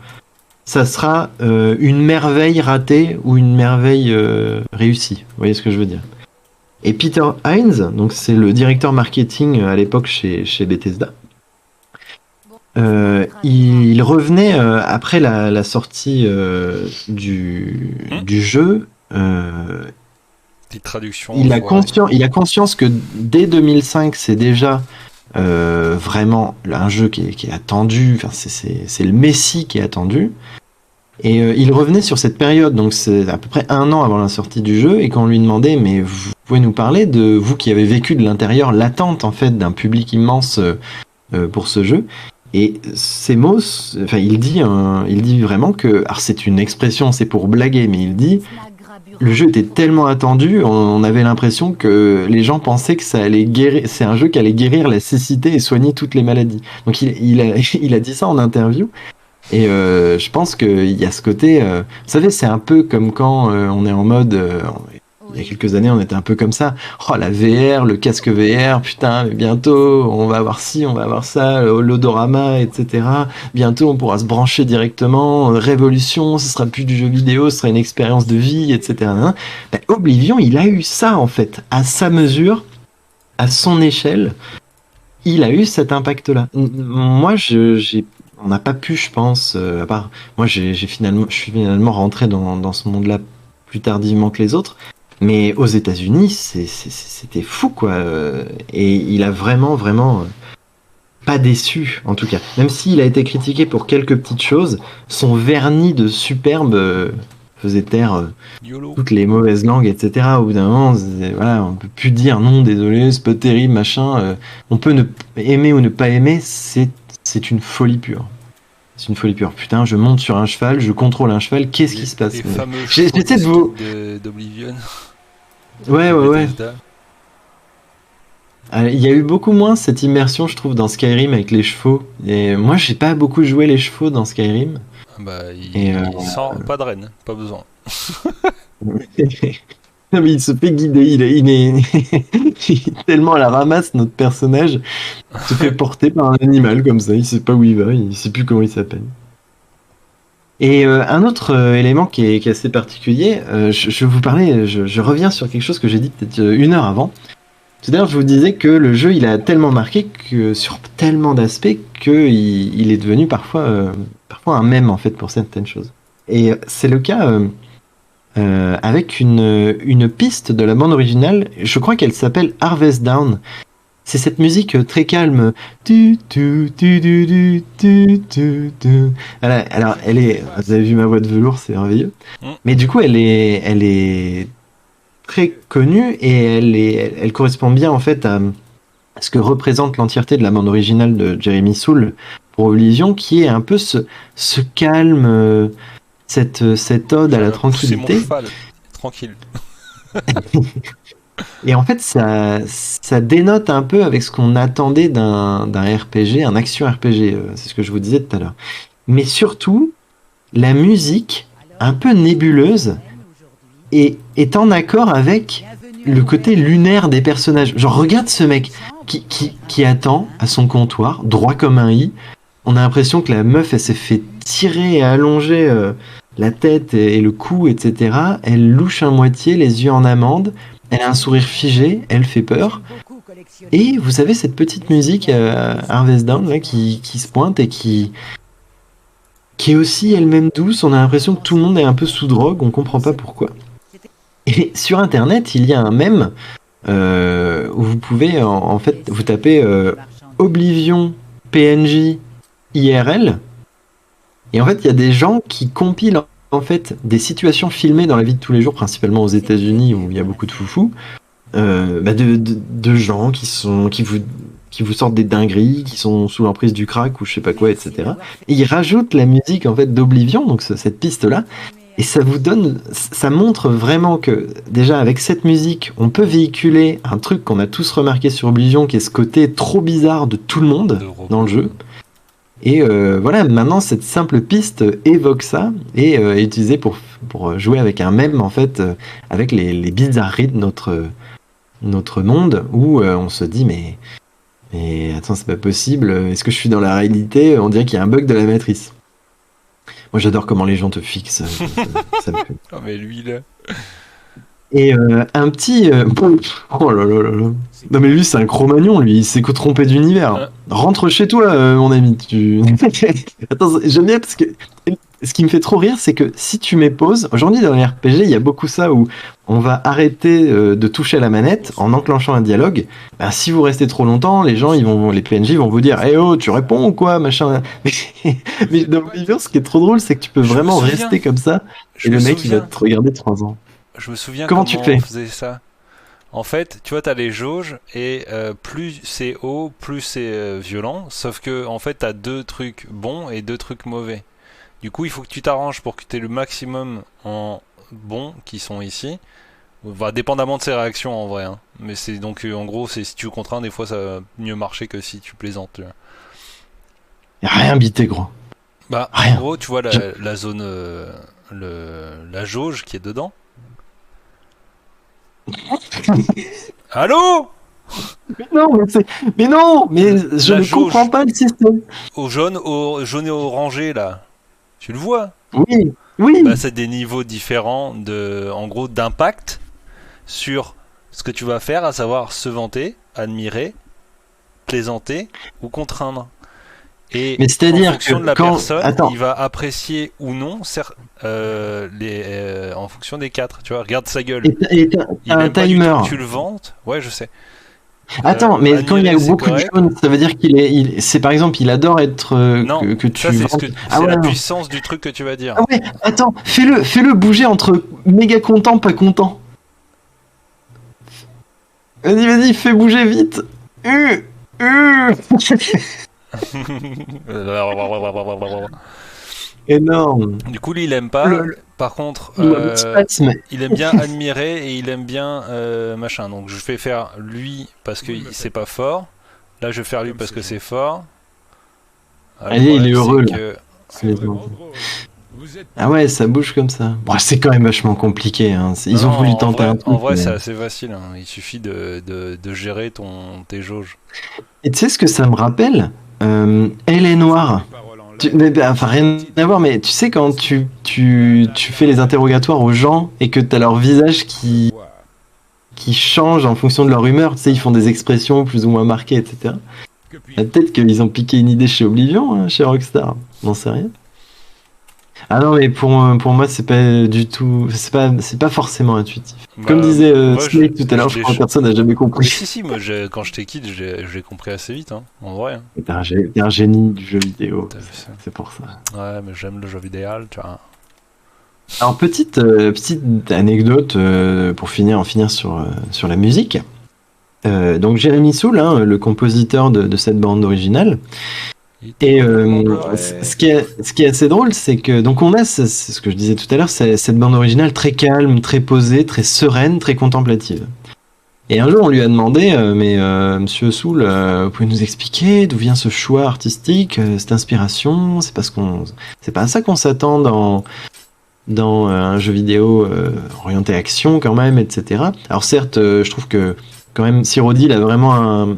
ça sera une merveille ratée ou une merveille réussie. Vous voyez ce que je veux dire? Et Peter Hines, donc c'est le directeur marketing à l'époque chez Bethesda, il revenait après la sortie du jeu. Petite traduction. Il a conscience que dès 2005, c'est déjà vraiment un jeu qui est attendu, enfin c'est le Messie qui est attendu, et il revenait sur cette période, donc c'est à peu près un an avant la sortie du jeu, et quand on lui demandait mais vous pouvez nous parler de vous qui avez vécu de l'intérieur l'attente en fait d'un public immense pour ce jeu, et ces mots, enfin il dit vraiment que, alors c'est une expression, c'est pour blaguer, mais il dit le jeu était tellement attendu, on avait l'impression que les gens pensaient que ça allait guérir, c'est un jeu qui allait guérir la cécité et soigner toutes les maladies. Donc il a dit ça en interview, et je pense qu'il y a ce côté, vous savez, c'est un peu comme quand on est en mode, il y a quelques années, on était un peu comme ça. Oh, la VR, le casque VR, putain, mais bientôt, on va avoir ci, on va avoir ça, l'odorama, etc. Bientôt, on pourra se brancher directement. Révolution, ce sera plus du jeu vidéo, ce sera une expérience de vie, etc. Ben, Oblivion, il a eu ça, en fait, à sa mesure, à son échelle. Il a eu cet impact-là. Moi, on n'a pas pu, je pense, à part, moi, je suis finalement rentré dans ce monde-là plus tardivement que les autres. Mais aux États-Unis, c'était fou, quoi. Et il a vraiment, vraiment pas déçu, en tout cas. Même s'il a été critiqué pour quelques petites choses, son vernis de superbe faisait taire YOLO. toutes les mauvaises langues, etc. Au bout d'un moment, voilà, on peut plus dire non, désolé, c'est pas terrible, machin. On peut aimer ou ne pas aimer, c'est une folie pure. C'est une folie pure. Putain, je monte sur un cheval, je contrôle un cheval, qu'est-ce qui se passe? Les fameux J'essaie de vous... d'Oblivion. Ouais. Il y a eu beaucoup moins cette immersion, je trouve, dans Skyrim avec les chevaux. Et moi, j'ai pas beaucoup joué les chevaux dans Skyrim. Bah, Et il sent pas de reine, pas besoin. Non, mais il se fait guider, il est il est tellement à la ramasse, notre personnage. Il se fait porter par un animal comme ça, il sait pas où il va, il sait plus comment il s'appelle. Et un autre élément qui est assez particulier, je vous parlais, je reviens sur quelque chose que j'ai dit peut-être une heure avant. Tout à l'heure, je vous disais que le jeu, il a tellement marqué que sur tellement d'aspects qu'il est devenu parfois un mème en fait pour certaines choses. Et c'est le cas avec une piste de la bande originale. Je crois qu'elle s'appelle Harvest Down. C'est cette musique très calme. Voilà, alors, vous avez vu ma voix de velours, c'est merveilleux. Mais du coup, elle est très connue et elle correspond bien en fait à ce que représente l'entièreté de la bande originale de Jeremy Soule pour Oblivion, qui est un peu ce calme, cette ode à la tranquillité. C'est mon cheval, tranquille. Et en fait, ça dénote un peu avec ce qu'on attendait d'un RPG, un action RPG. C'est ce que je vous disais tout à l'heure. Mais surtout, la musique, un peu nébuleuse, est en accord avec le côté lunaire des personnages. Genre, regarde ce mec qui attend à son comptoir, droit comme un i. On a l'impression que la meuf, elle s'est fait tirer et allonger la tête et le cou, etc. Elle louche à moitié, les yeux en amande. Elle a un sourire figé, elle fait peur. Et vous avez cette petite musique Harvest Down là, qui se pointe et qui est aussi elle-même douce. On a l'impression que tout le monde est un peu sous drogue, on comprend pas pourquoi. Et sur internet, il y a un mème où vous pouvez en fait vous tapez Oblivion PNJ IRL et en fait il y a des gens qui compilent en fait des situations filmées dans la vie de tous les jours, principalement aux États-Unis où il y a beaucoup de foufous, de gens qui vous sortent des dingueries, qui sont sous l'emprise du crack ou je sais pas quoi, etc. Et ils rajoutent la musique en fait d'Oblivion, donc cette piste là. Et ça montre vraiment que déjà avec cette musique, on peut véhiculer un truc qu'on a tous remarqué sur Oblivion, qui est ce côté trop bizarre de tout le monde dans le jeu. Et voilà, maintenant cette simple piste évoque ça et est utilisée pour jouer avec un mème en fait, avec les bizarreries de notre monde où on se dit mais attends, c'est pas possible, est-ce que je suis dans la réalité? On dirait qu'il y a un bug de la matrice. Moi, j'adore comment les gens te fixent. Ça me fait. Oh, mais lui, là. Et un petit... oh là là là là. Non, mais lui, c'est un Cro-Magnon, lui. Il s'est que trompé d'univers. Rentre chez toi, mon ami. Attends, j'aime bien parce que... Ce qui me fait trop rire, c'est que si tu mets pause... Aujourd'hui, dans les RPG, il y a beaucoup ça où on va arrêter de toucher à la manette en enclenchant un dialogue. Ben, si vous restez trop longtemps, les PNJ vont vous dire "Eh oh, tu réponds ou quoi, machin." Mais dans Oblivion, ce qui est trop drôle, c'est que tu peux vraiment rester comme ça et le mec, il va te regarder 3 ans. Je me souviens comment tu fais on faisait ça. En fait, tu vois, t'as les jauges et plus c'est haut, plus c'est violent. Sauf que en fait, t'as 2 trucs bons et 2 trucs mauvais. Du coup, il faut que tu t'arranges pour que tu aies le maximum en bons qui sont ici. Va dépendamment de ses réactions en vrai. Hein. Mais c'est donc en gros, c'est si tu contrains, des fois ça va mieux marcher que si tu plaisantes. Tu vois. Y a rien bité, gros. Bah, rien. En gros, tu vois la zone, la jauge qui est dedans. Allô? Mais non, mais non, mais je La ne jauge. comprends pas le système. Au jaune, jaune et orangé là. Tu le vois? Oui, oui. Bah, c'est des niveaux différents en gros, d'impact sur ce que tu vas faire, à savoir se vanter, admirer, plaisanter ou contraindre. Et Mais en c'est-à-dire fonction que de la quand... personne, Attends, il va apprécier ou non en fonction des quatre. Tu vois, regarde sa gueule. et t'as Il un aime pas du tout timer. que tu le vantes. Ouais, je sais. Attends, mais quand il y a Admirer, c'est beaucoup de correct. jaune, ça veut dire c'est par exemple, il adore être Non, que ça tu c'est vantes. Ah c'est ouais, la non. puissance du truc que tu vas dire. Ah ouais, attends, fais-le bouger entre méga content, pas content. Vas-y, fais bouger vite. Euh, euh. Énorme. Du coup, lui, il aime pas. Le, Par contre, le spasme. il aime bien admirer et il aime bien machin. Donc, je vais faire lui parce que c'est pas fort. Là, je vais faire lui parce que c'est fort. Ah, le Allez, il est problème, heureux c'est là. que C'est les enfants. Ah ouais, ça bouge comme ça. Bon, c'est quand même vachement compliqué. Hein. Ils ont non, voulu tenter un en truc. vrai, Mais... c'est assez facile. Hein. Il suffit de gérer tes jauges. Et tu sais ce que ça me rappelle Elle est noire. Enfin, rien à voir, mais tu sais, quand tu fais les interrogatoires aux gens et que tu as leur visage qui change en fonction de leur humeur, tu sais, ils font des expressions plus ou moins marquées, etc. Peut-être qu'ils ont piqué une idée chez Oblivion, hein, chez Rockstar. On n'en sait rien. Ah non, mais pour moi, c'est pas du tout. C'est pas forcément intuitif. Comme Bah, disait moi, Snake tout à l'heure, je crois que personne n'a jamais Mais compris. si, moi, quand je t'ai quitté, j'ai compris assez vite, hein, en vrai. Hein. T'es un génie du jeu vidéo. T'as vu ça. C'est pour ça. Ouais, mais j'aime le jeu vidéo, tu vois. Alors, petite anecdote pour en finir sur la musique. Donc, Jérémy Soule, hein, le compositeur de cette bande originale. Et ce qui est assez drôle, c'est que donc on a, c'est ce que je disais tout à l'heure, c'est cette bande originale très calme, très posée, très sereine, très contemplative. Et un jour, on lui a demandé, Monsieur Soul, vous pouvez nous expliquer d'où vient ce choix artistique, cette inspiration? C'est pas à ça qu'on s'attend dans un jeu vidéo orienté action quand même, etc. Alors certes, je trouve que quand même, Cyrodiil a vraiment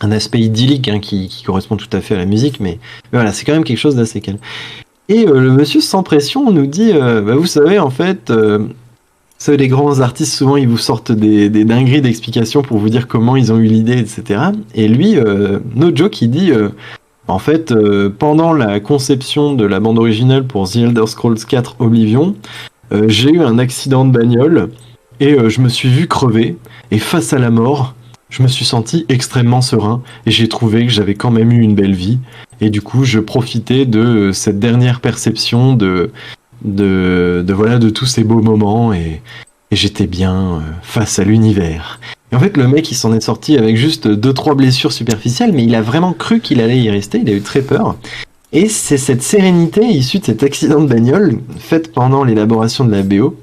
un aspect idyllique hein, qui correspond tout à fait à la musique, mais voilà, c'est quand même quelque chose d'assez calme. Et le monsieur sans pression nous dit, vous savez, en fait, les grands artistes, souvent, ils vous sortent des dingueries d'explications pour vous dire comment ils ont eu l'idée, etc. Et lui, no joke, il dit, en fait, pendant la conception de la bande originale pour The Elder Scrolls 4 Oblivion, j'ai eu un accident de bagnole et je me suis vu crever. Et face à la mort, je me suis senti extrêmement serein et j'ai trouvé que j'avais quand même eu une belle vie. Et du coup, je profitais de cette dernière perception de tous ces beaux moments et j'étais bien face à l'univers. Et en fait, le mec, il s'en est sorti avec juste 2-3 blessures superficielles, mais il a vraiment cru qu'il allait y rester, il a eu très peur. Et c'est cette sérénité issue de cet accident de bagnole, faite pendant l'élaboration de la BO,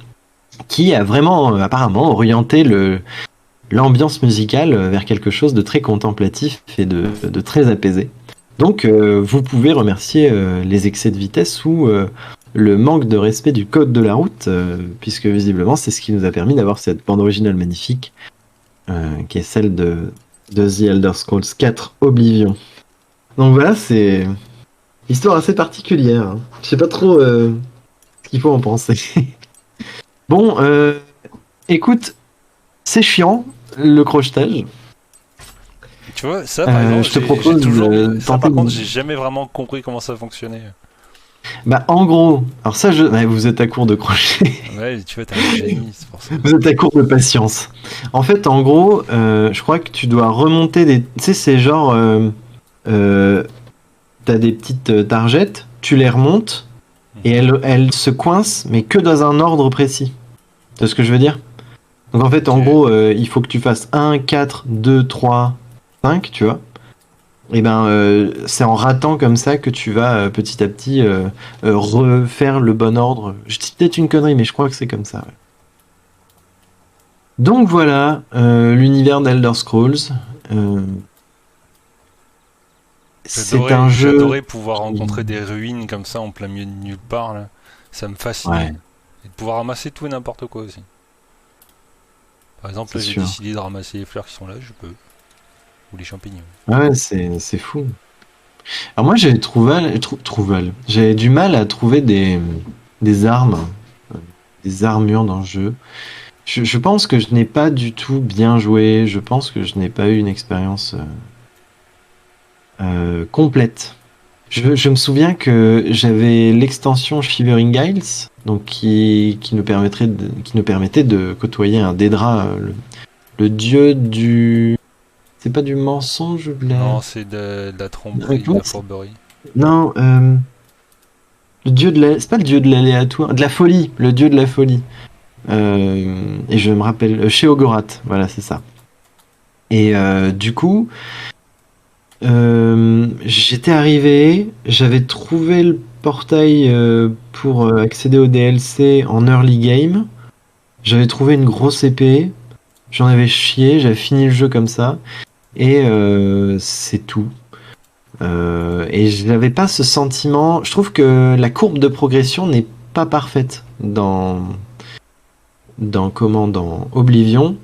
qui a vraiment, apparemment, orienté l'ambiance musicale vers quelque chose de très contemplatif et de très apaisé. Donc, vous pouvez remercier les excès de vitesse ou le manque de respect du code de la route, puisque visiblement, c'est ce qui nous a permis d'avoir cette bande originale magnifique, qui est celle de The Elder Scrolls 4 Oblivion. Donc voilà, c'est une histoire assez particulière. Hein. Je sais pas trop ce qu'il faut en penser. Bon, écoute, c'est chiant, le crochetage. Tu vois, ça par exemple, je te propose ça par contre, j'ai jamais vraiment compris comment ça fonctionnait. Bah, en gros, alors ça, vous êtes à court de crochet. Ouais, tu vois, t'es un génie, c'est pour ça. Vous êtes à court de patience. En fait, en gros, je crois que tu dois remonter des. Tu sais, c'est genre. T'as des petites targettes, tu les remontes, et elles se coincent, mais que dans un ordre précis. Tu vois ce que je veux dire? Donc en fait, en gros, il faut que tu fasses 1, 4, 2, 3, 5, tu vois. Et ben, c'est en ratant comme ça que tu vas petit à petit refaire le bon ordre. Je dis peut-être une connerie, mais je crois que c'est comme ça. Ouais. Donc voilà, l'univers d'Elder Scrolls. C'est un jeu. J'adorais pouvoir rencontrer des ruines comme ça en plein milieu de nulle part. Là. Ça me fascinait. Ouais. Et de pouvoir ramasser tout et n'importe quoi aussi. Par exemple, C'est là, j'ai sûr. décidé de ramasser les fleurs qui sont là, je peux. Ou les champignons. Ouais, c'est fou. Alors moi, j'avais du mal à trouver des armes, euh, des armures dans le jeu. Je pense que je n'ai pas du tout bien joué. Je pense que je n'ai pas eu une expérience complète. Je me souviens que j'avais l'extension Shivering Isles, donc qui nous permettait de côtoyer un Daedra, le dieu du... C'est pas du mensonge ou de la... Non, c'est de la tromperie, de comment la c'est- fourberie. Non, le dieu de la... C'est pas le dieu de l'aléatoire, de la folie, le dieu de la folie. Et je me rappelle, Sheogorath, voilà, c'est ça. Et du coup, j'étais arrivé, j'avais trouvé le portail pour accéder au DLC en early game. J'avais trouvé une grosse épée, j'en avais chié, j'avais fini le jeu comme ça, et c'est tout. Et je n'avais pas ce sentiment. Je trouve que la courbe de progression n'est pas parfaite dans Oblivion.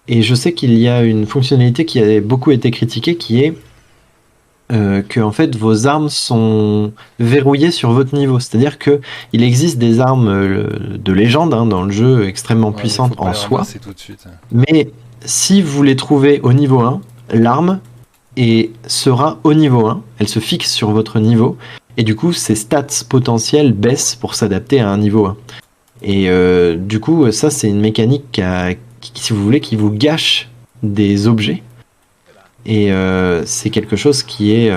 Et je sais qu'il y a une fonctionnalité qui a beaucoup été critiquée, qui est que en fait vos armes sont verrouillées sur votre niveau. C'est-à-dire que il existe des armes de légende hein, dans le jeu extrêmement Ouais, mais puissantes faut pas en les soi, ramasser tout de suite. mais si vous les trouvez au niveau 1, l'arme sera au niveau 1, elle se fixe sur votre niveau, et du coup ses stats potentielles baissent pour s'adapter à un niveau 1. Et du coup ça c'est une mécanique si vous voulez, qui vous gâche des objets. Et c'est quelque chose qui est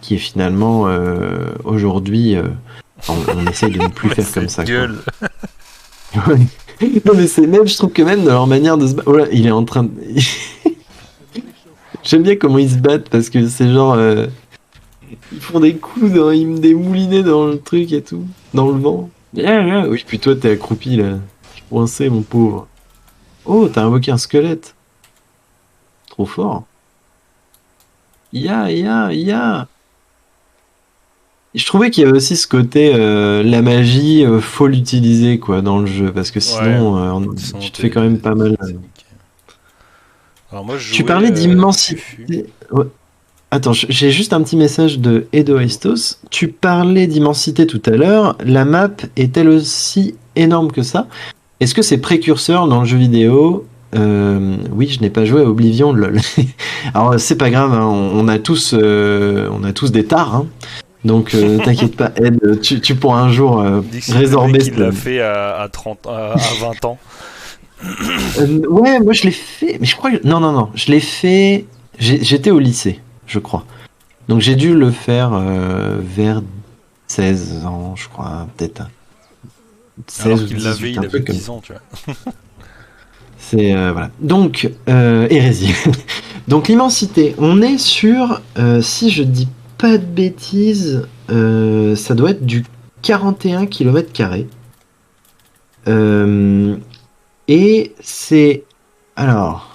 finalement aujourd'hui, on essaye de ne plus faire comme ça. Gueule. Quoi. Ouais. Non mais c'est même, je trouve que même dans leur manière de se battre, oh là, il est en train de... J'aime bien comment ils se battent parce que c'est genre, ils font des coups, des moulinets dans le truc et tout, dans le vent. Oui, puis toi t'es accroupi là, coincé mon pauvre. Oh, t'as invoqué un squelette. Trop fort. Ya. Je trouvais qu'il y avait aussi ce côté, la magie, faut l'utiliser quoi dans le jeu parce que sinon, Sinon, tu te fais quand même pas mal. c'est niqué. Alors moi, je Tu jouais, parlais Fufu. d'immensité. Ouais. Attends, j'ai juste un petit message de Edo Estos. Tu parlais d'immensité tout à l'heure. La map est-elle aussi énorme que ça? Est-ce que c'est précurseur dans le jeu vidéo? Oui, je n'ai pas joué à Oblivion, lol. Alors c'est pas grave, hein, on a tous des tares, hein. Donc t'inquiète pas, Ed, tu pourras un jour Dit que c'est le résorber. mec qui l'a fait à 30, à 20 ans. Ouais, moi je l'ai fait, mais je crois que... Non, je l'ai fait... J'étais au lycée, je crois. Donc j'ai dû le faire vers 16 ans, je crois, peut-être. 16 Alors ou qu'il 18, l'avait, il un avait truc comme 10 ans, tu vois. C'est voilà. Donc hérésie. Donc l'immensité, on est sur, si je dis pas de bêtises, ça doit être du 41 km². Et c'est alors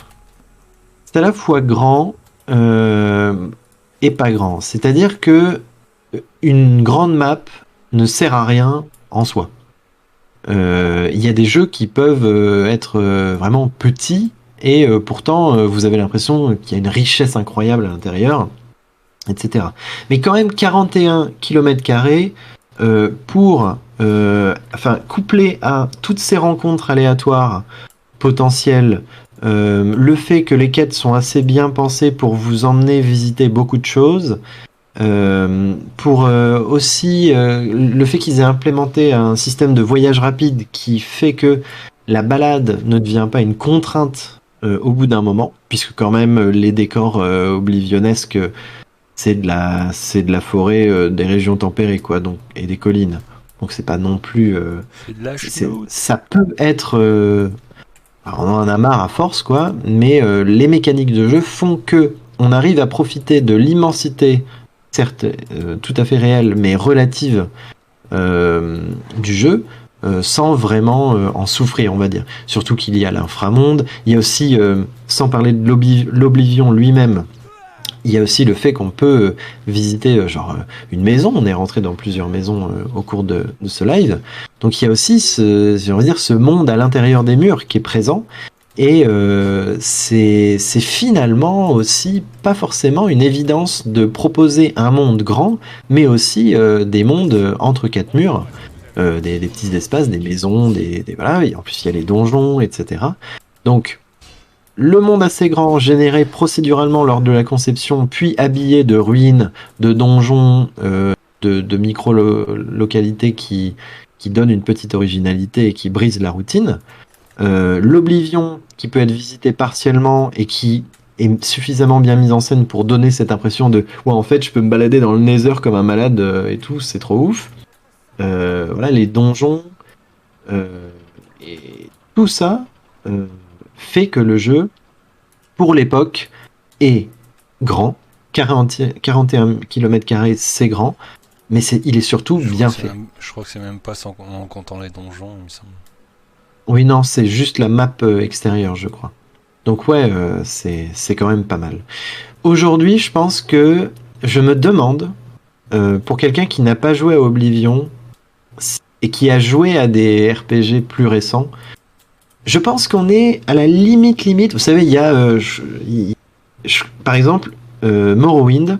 c'est à la fois grand et pas grand. C'est-à-dire que une grande map ne sert à rien en soi. Il y a des jeux qui peuvent être vraiment petits et pourtant vous avez l'impression qu'il y a une richesse incroyable à l'intérieur, etc. Mais quand même 41 km² pour couplé à toutes ces rencontres aléatoires potentielles, le fait que les quêtes sont assez bien pensées pour vous emmener visiter beaucoup de choses, pour aussi le fait qu'ils aient implémenté un système de voyage rapide qui fait que la balade ne devient pas une contrainte au bout d'un moment, puisque quand même les décors oblivionesques, c'est de la forêt, des régions tempérées quoi, donc, et des collines. Donc c'est pas non plus... C'est de la chenoute. ça peut être... alors on en a marre à force quoi, mais les mécaniques de jeu font que on arrive à profiter de l'immensité, certes tout à fait réelle, mais relative du jeu, sans vraiment en souffrir, on va dire. Surtout qu'il y a l'inframonde, il y a aussi, sans parler de l'Oblivion lui-même, il y a aussi le fait qu'on peut visiter une maison. On est rentré dans plusieurs maisons au cours de ce live. Donc il y a aussi ce monde à l'intérieur des murs qui est présent. Et c'est finalement aussi pas forcément une évidence de proposer un monde grand, mais aussi des mondes entre quatre murs, des petits espaces, des maisons, voilà. Et en plus, il y a les donjons, etc. Donc, le monde assez grand, généré procéduralement lors de la conception, puis habillé de ruines, de donjons, de micro-localités qui donnent une petite originalité et qui brisent la routine. L'Oblivion qui peut être visité partiellement et qui est suffisamment bien mise en scène pour donner cette impression de ouais, en fait je peux me balader dans le Nether comme un malade et tout, c'est trop ouf. Voilà, les donjons et tout ça fait que le jeu pour l'époque est grand. 41 km², c'est grand, mais il est surtout bien fait. Je crois que c'est même pas en comptant les donjons, il me semble. Oui, non, c'est juste la map extérieure, je crois. Donc ouais, c'est quand même pas mal. Aujourd'hui, je pense que je me demande, pour quelqu'un qui n'a pas joué à Oblivion et qui a joué à des RPG plus récents, je pense qu'on est à la limite. Vous savez, il y a, par exemple, Morrowind.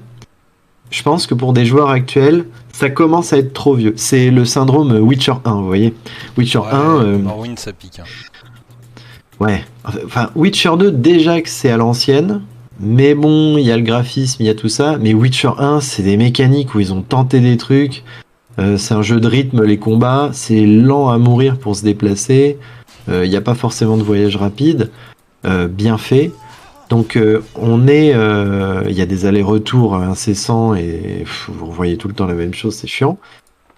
Je pense que pour des joueurs actuels, ça commence à être trop vieux. C'est le syndrome Witcher 1, vous voyez. Witcher 1... Morrowind, ça pique. Hein. Ouais. Enfin, Witcher 2, déjà que c'est à l'ancienne. Mais bon, il y a le graphisme, il y a tout ça. Mais Witcher 1, c'est des mécaniques où ils ont tenté des trucs. C'est un jeu de rythme, les combats. C'est lent à mourir pour se déplacer. Il n'y a pas forcément de voyage rapide. Bien fait. Donc il y a des allers-retours incessants et vous voyez tout le temps la même chose, c'est chiant.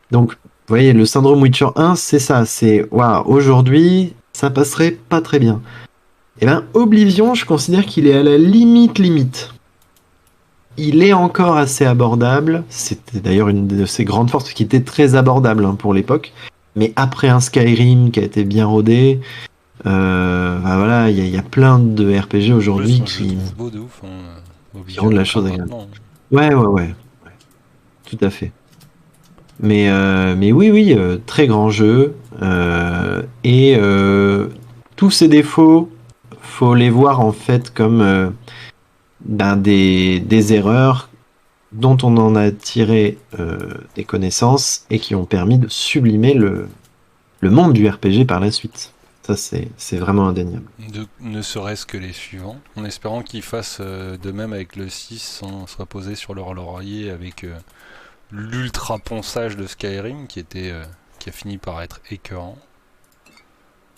Donc vous voyez, le syndrome Witcher 1, c'est ça, c'est waouh, aujourd'hui, ça passerait pas très bien. Et ben Oblivion, je considère qu'il est à la limite. Il est encore assez abordable, c'était d'ailleurs une de ses grandes forces, qui était très abordable pour l'époque. Mais après un Skyrim qui a été bien rodé, voilà, il y a plein de RPG aujourd'hui qui rendent la chose agréable. Ouais, tout à fait. Mais oui, très grand jeu. Et tous ces défauts, faut les voir en fait comme des erreurs dont on en a tiré des connaissances et qui ont permis de sublimer le monde du RPG par la suite. Ça, c'est vraiment indéniable. Ne serait-ce que les suivants, en espérant qu'ils fassent de même avec le 6 sans se reposer sur leur laurier avec l'ultra ponçage de Skyrim qui a fini par être écœurant.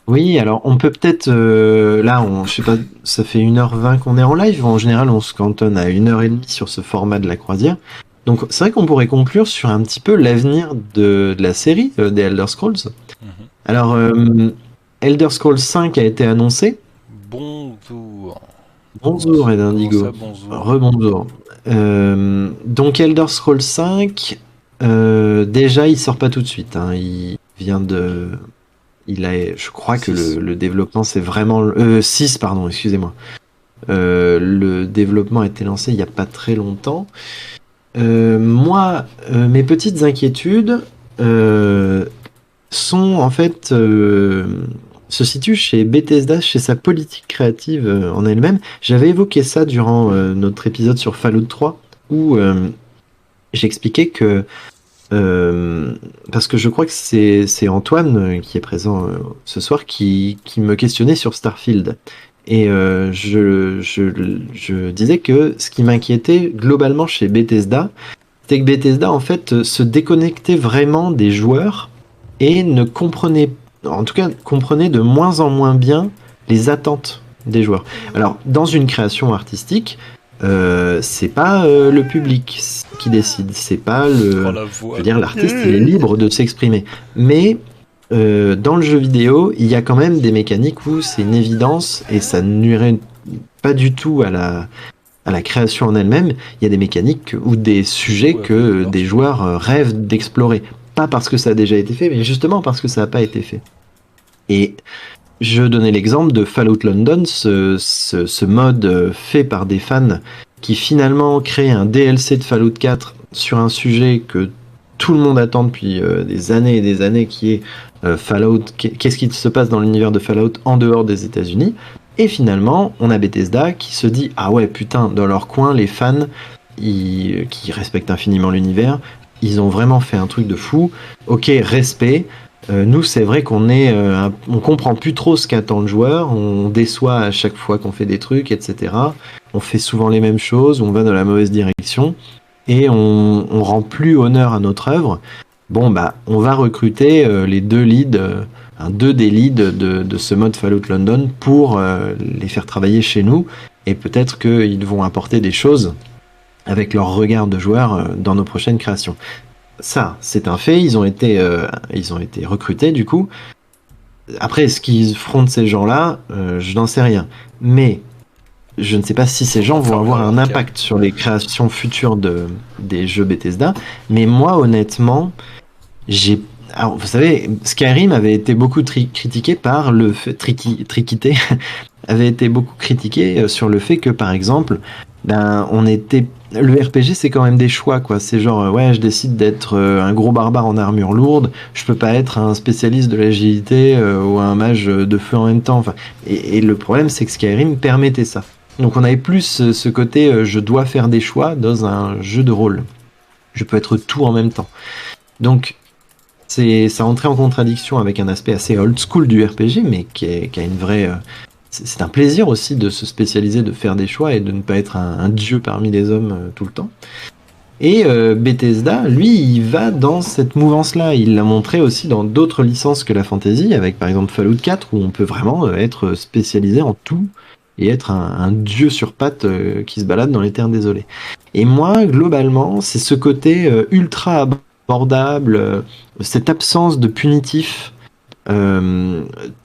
Oui, alors on peut peut-être... là, je sais pas, ça fait 1h20 qu'on est en live. En général, on se cantonne à 1h30 sur ce format de la croisière. Donc c'est vrai qu'on pourrait conclure sur un petit peu l'avenir de la série des Elder Scrolls. Alors... Elder Scrolls 5 a été annoncé. Bonjour. Bonjour Edindigo. Rebonjour. Donc Elder Scrolls 5, déjà il sort pas tout de suite. Il vient de... je crois que le développement c'est vraiment... 6, pardon, excusez-moi. Le développement a été lancé il y a pas très longtemps. Moi, mes petites inquiétudes sont en fait... se situe chez Bethesda, chez sa politique créative en elle-même. J'avais évoqué ça durant notre épisode sur Fallout 3, où j'expliquais que, parce que je crois que c'est Antoine qui est présent ce soir, qui me questionnait sur Starfield. Et je disais que ce qui m'inquiétait globalement chez Bethesda, c'était que Bethesda en fait se déconnectait vraiment des joueurs et ne comprenait de moins en moins bien les attentes des joueurs. Alors, dans une création artistique, c'est pas le public qui décide, c'est pas je veux dire, l'artiste il est libre de s'exprimer. Mais dans le jeu vidéo, il y a quand même des mécaniques où c'est une évidence et ça ne nuirait pas du tout à la création en elle-même. Il y a des mécaniques ou des sujets que des joueurs rêvent d'explorer. Pas parce que ça a déjà été fait, mais justement parce que ça n'a pas été fait. Et je donnais l'exemple de Fallout London, ce mode fait par des fans qui finalement crée un DLC de Fallout 4 sur un sujet que tout le monde attend depuis des années et des années, qui est Fallout. Qu'est-ce qui se passe dans l'univers de Fallout en dehors des États-Unis? Et finalement, on a Bethesda qui se dit ah ouais putain, dans leur coin, les fans qui respectent infiniment l'univers, ils ont vraiment fait un truc de fou. Ok, respect. Nous, c'est vrai on comprend plus trop ce qu'attend le joueur, on déçoit à chaque fois qu'on fait des trucs, etc. On fait souvent les mêmes choses, on va dans la mauvaise direction et on rend plus honneur à notre œuvre. Bon bah, on va recruter les deux des leads de ce mode Fallout London pour les faire travailler chez nous et peut-être qu'ils vont apporter des choses avec leur regard de joueur dans nos prochaines créations. Ça, c'est un fait, ils ont été recrutés du coup. Après, ce qu'ils feront de ces gens-là, je n'en sais rien. Mais je ne sais pas si ces gens vont avoir un impact sur les créations futures des jeux Bethesda. Mais moi, honnêtement, alors, vous savez, Skyrim avait été beaucoup critiqué par le fait, triquité, avait été beaucoup critiqué sur le fait que, par exemple, le RPG, c'est quand même des choix, quoi. C'est genre, ouais, je décide d'être un gros barbare en armure lourde, je peux pas être un spécialiste de l'agilité ou un mage de feu en même temps. Enfin, et le problème, c'est que Skyrim permettait ça. Donc on avait plus ce côté, je dois faire des choix dans un jeu de rôle. Je peux être tout en même temps. Donc, ça entrait en contradiction avec un aspect assez old school du RPG, mais qui a une vraie... c'est un plaisir aussi de se spécialiser, de faire des choix et de ne pas être un dieu parmi les hommes tout le temps. Et Bethesda, lui, il va dans cette mouvance-là. Il l'a montré aussi dans d'autres licences que la fantasy, avec par exemple Fallout 4, où on peut vraiment être spécialisé en tout et être un dieu sur pattes qui se balade dans les terres désolées. Et moi, globalement, c'est ce côté ultra abordable, cette absence de punitif,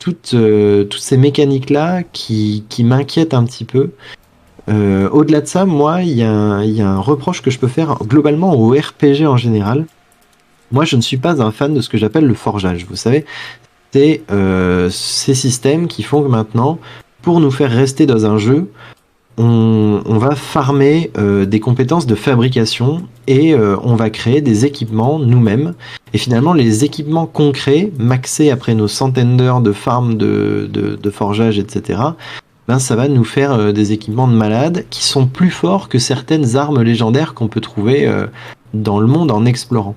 toutes ces mécaniques-là qui m'inquiètent un petit peu. Au-delà de ça, moi, il y a un reproche que je peux faire globalement au RPG en général. Moi, je ne suis pas un fan de ce que j'appelle le forgeage. Vous savez, c'est ces systèmes qui font que maintenant, pour nous faire rester dans un jeu, on va farmer des compétences de fabrication et on va créer des équipements nous-mêmes. Et finalement, les équipements concrets, maxés après nos centaines d'heures de farm, de forgeage, etc., ben, ça va nous faire des équipements de malades qui sont plus forts que certaines armes légendaires qu'on peut trouver dans le monde en explorant.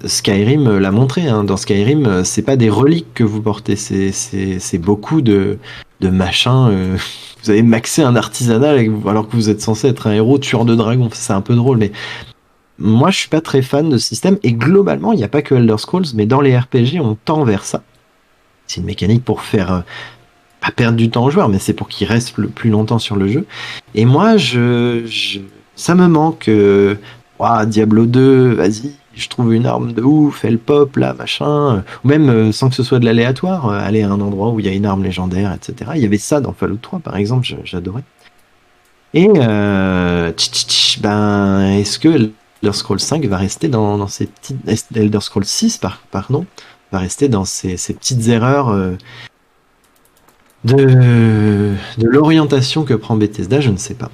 Skyrim l'a montré, hein. Dans Skyrim, c'est pas des reliques que vous portez, c'est beaucoup de machins. Vous avez maxé un artisanal alors que vous êtes censé être un héros tueur de dragons. C'est un peu drôle, mais moi je suis pas très fan de ce système. Et globalement, il n'y a pas que Elder Scrolls, mais dans les RPG, on tend vers ça. C'est une mécanique pour faire pas perdre du temps aux joueurs, mais c'est pour qu'ils restent le plus longtemps sur le jeu. Et moi, ça me manque. Diablo 2, vas-y, je trouve une arme de ouf, elle pop là, machin. Ou même sans que ce soit de l'aléatoire, aller à un endroit où il y a une arme légendaire, etc. Il y avait ça dans Fallout 3, par exemple, j'adorais. Et est-ce que Elder Scrolls 5 va rester dans ces petites... Elder Scrolls 6, pardon, va rester dans ces petites erreurs de l'orientation que prend Bethesda, je ne sais pas.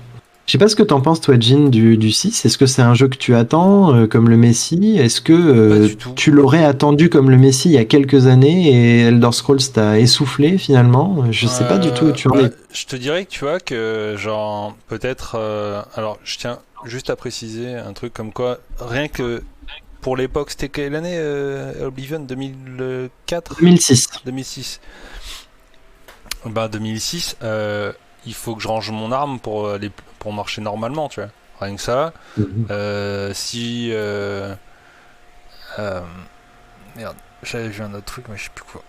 Je sais pas ce que t'en penses, toi, Jin, du 6. Est-ce que c'est un jeu que tu attends comme le Messi? Est-ce que tu l'aurais attendu comme le Messi il y a quelques années et Elder Scrolls t'a essoufflé finalement? Je sais pas du tout où tu en es. Je te dirais que tu vois que genre peut-être alors je tiens juste à préciser un truc comme quoi rien que pour l'époque, c'était quelle année Oblivion? 2004? 2006. Bah 2006, il faut que je range mon arme pour marcher normalement, tu vois. Rien que ça. Merde, j'avais vu un autre truc, mais je sais plus quoi.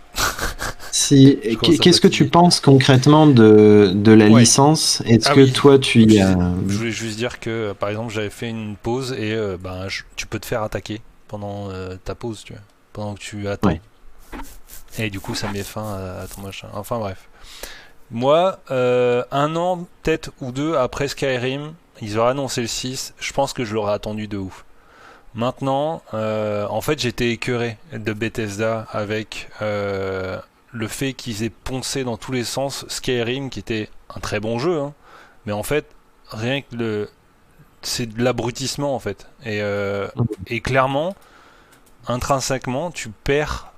Qu'est-ce que tu penses concrètement de la licence? Est-ce que toi tu y as... Je voulais juste dire que par exemple j'avais fait une pause et tu peux te faire attaquer pendant ta pause, tu vois, pendant que tu attends. Ouais. Et du coup ça met fin à ton machin. Enfin bref. Moi, un an, peut-être ou deux après Skyrim, ils auraient annoncé le 6, je pense que je l'aurais attendu de ouf. Maintenant, en fait, j'étais écœuré de Bethesda avec le fait qu'ils aient poncé dans tous les sens Skyrim, qui était un très bon jeu, hein, mais en fait, rien que c'est de l'abrutissement en fait. Et clairement, intrinsèquement, tu perds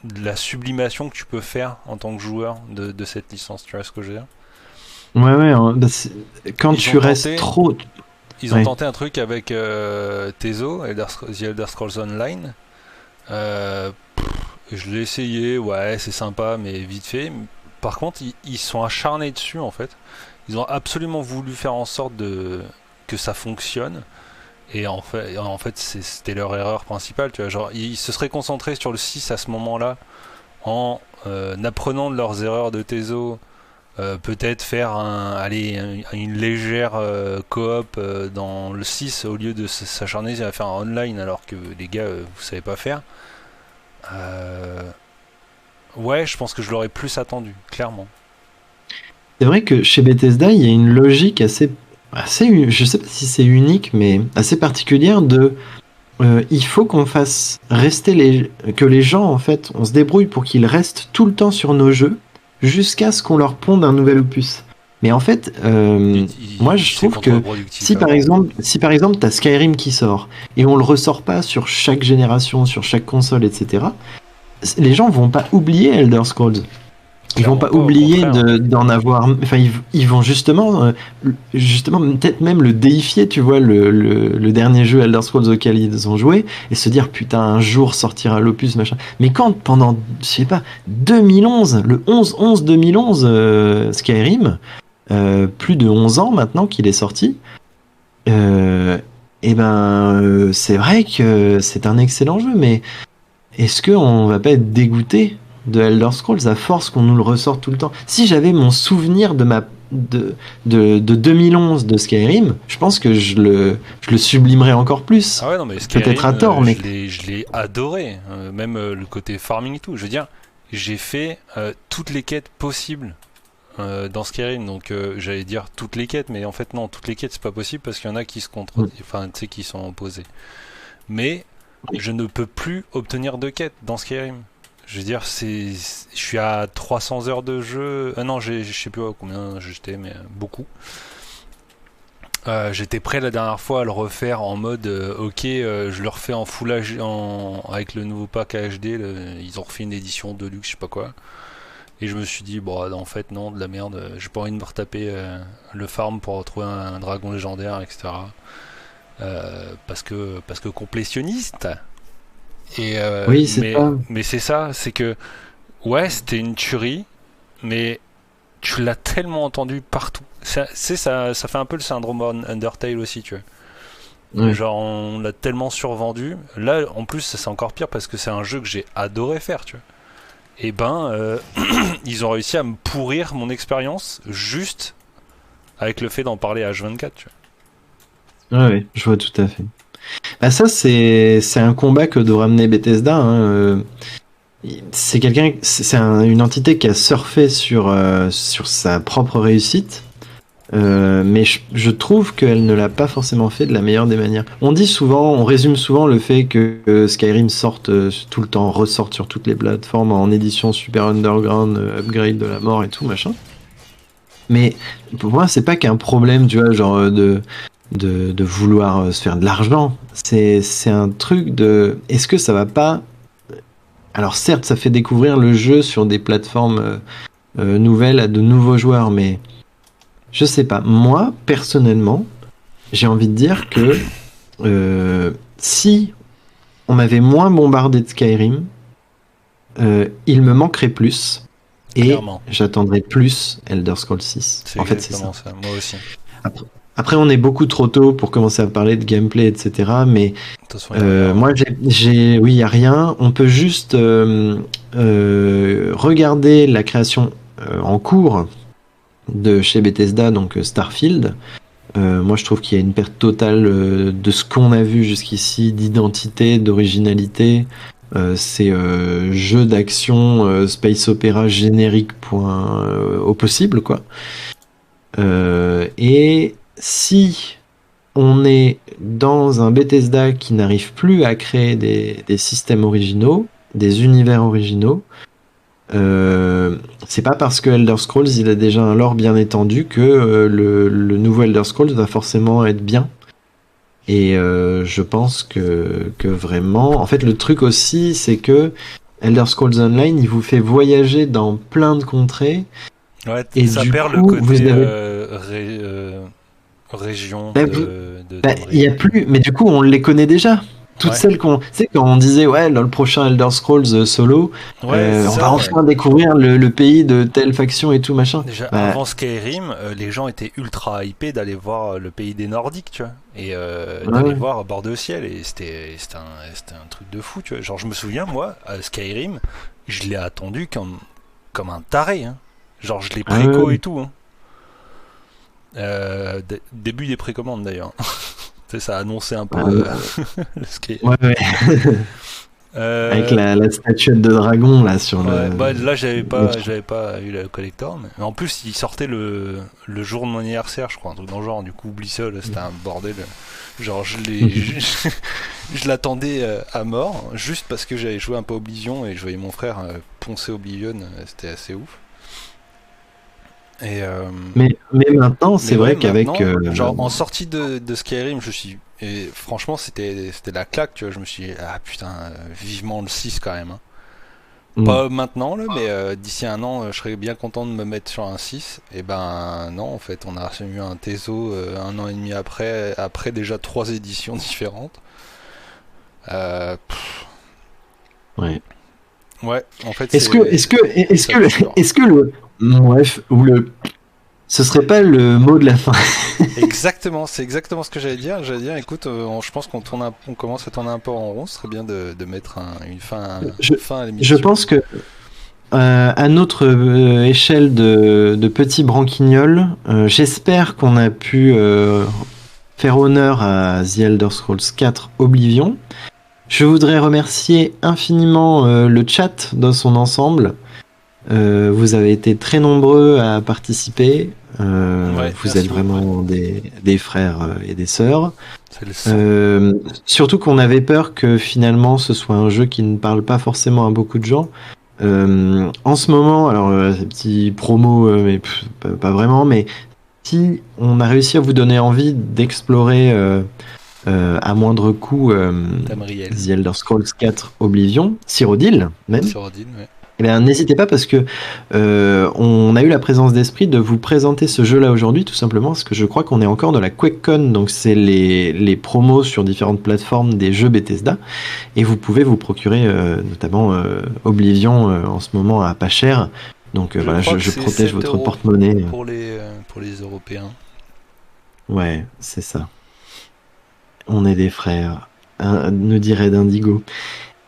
de la sublimation que tu peux faire en tant que joueur de cette licence, tu vois ce que je veux dire? Ouais, bah, quand Ils tu ont restes tenté- trop. Ils ont Ouais. tenté un truc avec Tezo, The Elder Scrolls Online. Euh, je l'ai essayé, ouais, c'est sympa, mais vite fait. Par contre, ils sont acharnés dessus, en fait. Ils ont absolument voulu faire en sorte que ça fonctionne. Et en fait c'était leur erreur principale. Tu vois, genre, ils se seraient concentrés sur le 6 à ce moment-là, en apprenant de leurs erreurs de Tezo. Peut-être faire une légère coop dans le 6 au lieu de s'acharner à faire un online alors que les gars vous savez pas faire. Euh, Ouais, je pense que je l'aurais plus attendu, clairement. C'est vrai que chez Bethesda, il y a une logique je sais pas si c'est unique, mais assez particulière il faut qu'on fasse que les gens, en fait, on se débrouille pour qu'ils restent tout le temps sur nos jeux jusqu'à ce qu'on leur ponde un nouvel opus. Mais en fait, moi je C'est trouve que contre-productif à si par exemple t'as Skyrim qui sort et on le ressort pas sur chaque génération, sur chaque console, etc., les gens vont pas oublier Elder Scrolls. Ils vont clairement pas pas, au oublier contraire. d'en avoir. Enfin, ils vont justement, peut-être même le déifier, tu vois, le dernier jeu Elder Scrolls auquel ils ont joué, et se dire, putain, un jour sortira l'opus, machin. Mais quand, pendant, je sais pas, 2011, le 11-11-2011, Skyrim, plus de 11 ans maintenant qu'il est sorti, c'est vrai que c'est un excellent jeu, mais est-ce qu'on va pas être dégoûté de Elder Scrolls à force qu'on nous le ressorte tout le temps? Si j'avais mon souvenir de 2011 de Skyrim, je pense que je le sublimerais encore plus. Ah ouais, non, mais Peut-être Skyrim, à tort, mais je l'ai adoré. Même le côté farming et tout. Je veux dire, j'ai fait toutes les quêtes possibles dans Skyrim. Donc, j'allais dire toutes les quêtes, mais en fait, non, toutes les quêtes, c'est pas possible parce qu'il y en a qui se contredisent. Enfin, tu sais, qui sont opposées. Mais je ne peux plus obtenir de quêtes dans Skyrim. Je veux dire, je suis à 300 heures de jeu. Non, je sais plus combien j'étais, mais beaucoup. J'étais prêt la dernière fois à le refaire en mode ok, je le refais en full HD, avec le nouveau pack HD. Ils ont refait une édition deluxe, je sais pas quoi. Et je me suis dit, bon, en fait, non, de la merde. J'ai pas envie de me retaper le farm pour retrouver un dragon légendaire, etc. Parce que complétionniste. oui, c'est ça. Mais c'est ça, c'est que ouais, c'était une tuerie, mais tu l'as tellement entendu partout. Ça fait un peu le syndrome Undertale aussi, tu vois. Ouais. Genre, on l'a tellement survendu. Là, en plus, c'est encore pire parce que c'est un jeu que j'ai adoré faire, tu vois. Et ils ont réussi à me pourrir mon expérience juste avec le fait d'en parler à H24, tu Ouais, je vois tout à fait. Bah ça, c'est un combat que doit ramener Bethesda, hein. C'est une entité qui a surfé sur sa propre réussite. Mais je trouve qu'elle ne l'a pas forcément fait de la meilleure des manières. On résume souvent le fait que Skyrim sorte tout le temps, ressorte sur toutes les plateformes en édition super underground, upgrade de la mort et tout machin. Mais pour moi, c'est pas qu'un problème, tu vois, genre de vouloir se faire de l'argent. C'est un truc de. Est-ce que ça va pas. Alors certes, ça fait découvrir le jeu sur des plateformes nouvelles à de nouveaux joueurs, mais je sais pas. Moi, personnellement, j'ai envie de dire que si on m'avait moins bombardé de Skyrim, il me manquerait plus. Et Clairement. j'attendrais plus Elder Scrolls 6. C'est En fait, c'est exactement ça. ça. Moi aussi. Après, on est beaucoup trop tôt pour commencer à parler de gameplay, etc. Mais De toute façon, il y a rien. moi, oui, il y a rien. On peut juste regarder la création en cours de chez Bethesda, donc Starfield. Moi, je trouve qu'il y a une perte totale de ce qu'on a vu jusqu'ici, d'identité, d'originalité. C'est jeu d'action, space opéra générique point au possible, quoi. Et si on est dans un Bethesda qui n'arrive plus à créer des systèmes originaux, des univers originaux, c'est pas parce que Elder Scrolls il a déjà un lore bien étendu que le nouveau Elder Scrolls va forcément être bien. Et je pense que vraiment, en fait, le truc aussi, c'est que Elder Scrolls Online, il vous fait voyager dans plein de contrées. Ouais, Et ça du perd coup, le côté vous avez... région Bah, de bah, Tomb il y a Raider. plus, mais du coup, on les connaît déjà. Toutes Ouais, celles qu'on, tu sais, quand on disait, ouais, dans le prochain Elder Scrolls solo, ouais, c'est on va ça. enfin découvrir le pays de telle faction et tout, machin. Déjà, Bah, avant Skyrim, les gens étaient ultra hypés d'aller voir le pays des Nordiques, tu vois, et d'aller ouais, voir Bordé au ciel, et c'était un truc de fou, tu vois. Genre, je me souviens, moi, à Skyrim, je l'ai attendu comme un taré, hein. Genre, je l'ai préco ouais, et tout, hein. Début des précommandes d'ailleurs. Tu sais, ça a annoncé un peu ouais, le Skyrim. ouais, ouais. Avec Euh, la statuette de dragon, là, sur Ouais, le... bah là j'avais pas eu le collector, mais en plus il sortait le jour de mon anniversaire, je crois, un truc dans le genre. Du coup, oublie ça, là, c'était un bordel. Genre je l'attendais à mort, juste parce que j'avais joué un peu Oblivion et je voyais mon frère poncer Oblivion, c'était assez ouf. Et Mais maintenant, mais c'est ouais, vrai qu'avec... maintenant, genre en sortie de Skyrim, et franchement c'était la claque, tu vois. Je me suis dit, ah putain, vivement le 6 quand même, hein. mm, Pas maintenant, là, mais d'ici un an, je serais bien content de me mettre sur un 6. Et ben non, en fait, on a eu un Teso un an et demi après déjà 3 éditions différentes. Pff, ouais. ouais, en fait, Est-ce que, est-ce que, est-ce ça que, dure. est-ce que le... Bref, ou le... Ce serait pas le mot de la fin. Exactement, c'est exactement ce que j'allais dire. J'allais dire, écoute, je pense on commence à tourner un peu en rond. Ce serait bien de mettre une Je, fin à je l'émission. pense que à notre échelle de petits branquignoles, j'espère qu'on a pu faire honneur à The Elder Scrolls 4 Oblivion. Je voudrais remercier infiniment le chat dans son ensemble. Vous avez été très nombreux à participer. Ouais, Vous êtes merci beaucoup. vraiment des frères et des sœurs. C'est le sang. Surtout qu'on avait peur que finalement ce soit un jeu qui ne parle pas forcément à beaucoup de gens. En ce moment, alors ces petits promos, mais pas vraiment, mais si on a réussi à vous donner envie d'explorer à moindre coût Tamriel. The Elder Scrolls 4 Oblivion, Cyrodiil même, Sur Odin, ouais. eh bien, n'hésitez pas parce que on a eu la présence d'esprit de vous présenter ce jeu-là aujourd'hui, tout simplement parce que je crois qu'on est encore dans la QuakeCon, donc c'est les promos sur différentes plateformes des jeux Bethesda, et vous pouvez vous procurer notamment Oblivion en ce moment à pas cher. Donc voilà, crois que je c'est protège 7 votre euros porte-monnaie. pour les Européens. Ouais, c'est ça. On est des frères, hein, nous dirait d'Indigo.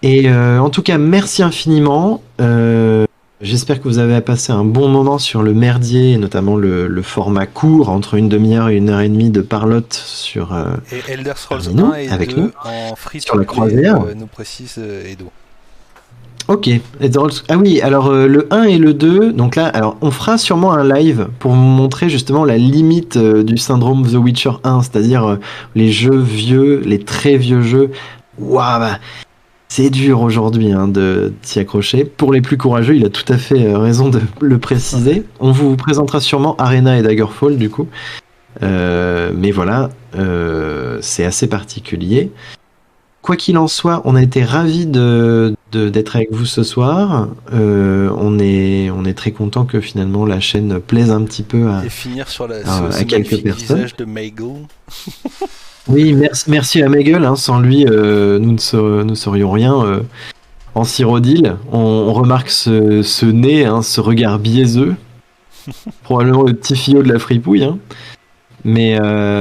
Et en tout cas, merci infiniment. J'espère que vous avez passé un bon moment sur le merdier, et notamment le format court, entre une demi-heure et une heure et demie de parlotte sur Et Elder Scrolls parmi nous, 1 et avec 2 nous, en free sur to la play, croisière. nous précise Edo. Ok. Ah oui, alors le 1 et le 2, donc là, alors on fera sûrement un live pour vous montrer justement la limite du syndrome The Witcher 1, c'est-à-dire les jeux vieux, les très vieux jeux. Waouh, bah, c'est dur aujourd'hui hein, de s'y accrocher. Pour les plus courageux, il a tout à fait raison de le préciser. On vous présentera sûrement Arena et Daggerfall du coup. Mais voilà, c'est assez particulier. Quoi qu'il en soit, on a été ravis d'être avec vous ce soir. On est très content que finalement la chaîne plaise un petit peu Et finir sur à ce quelques magnifique personnes. visage de Meigl. Oui, merci à Meigl. Hein, sans lui, nous ne serions rien. En Cyrodiil, on remarque ce nez, hein, ce regard biaiseux. Probablement le petit fillot de la fripouille. Hein. Mais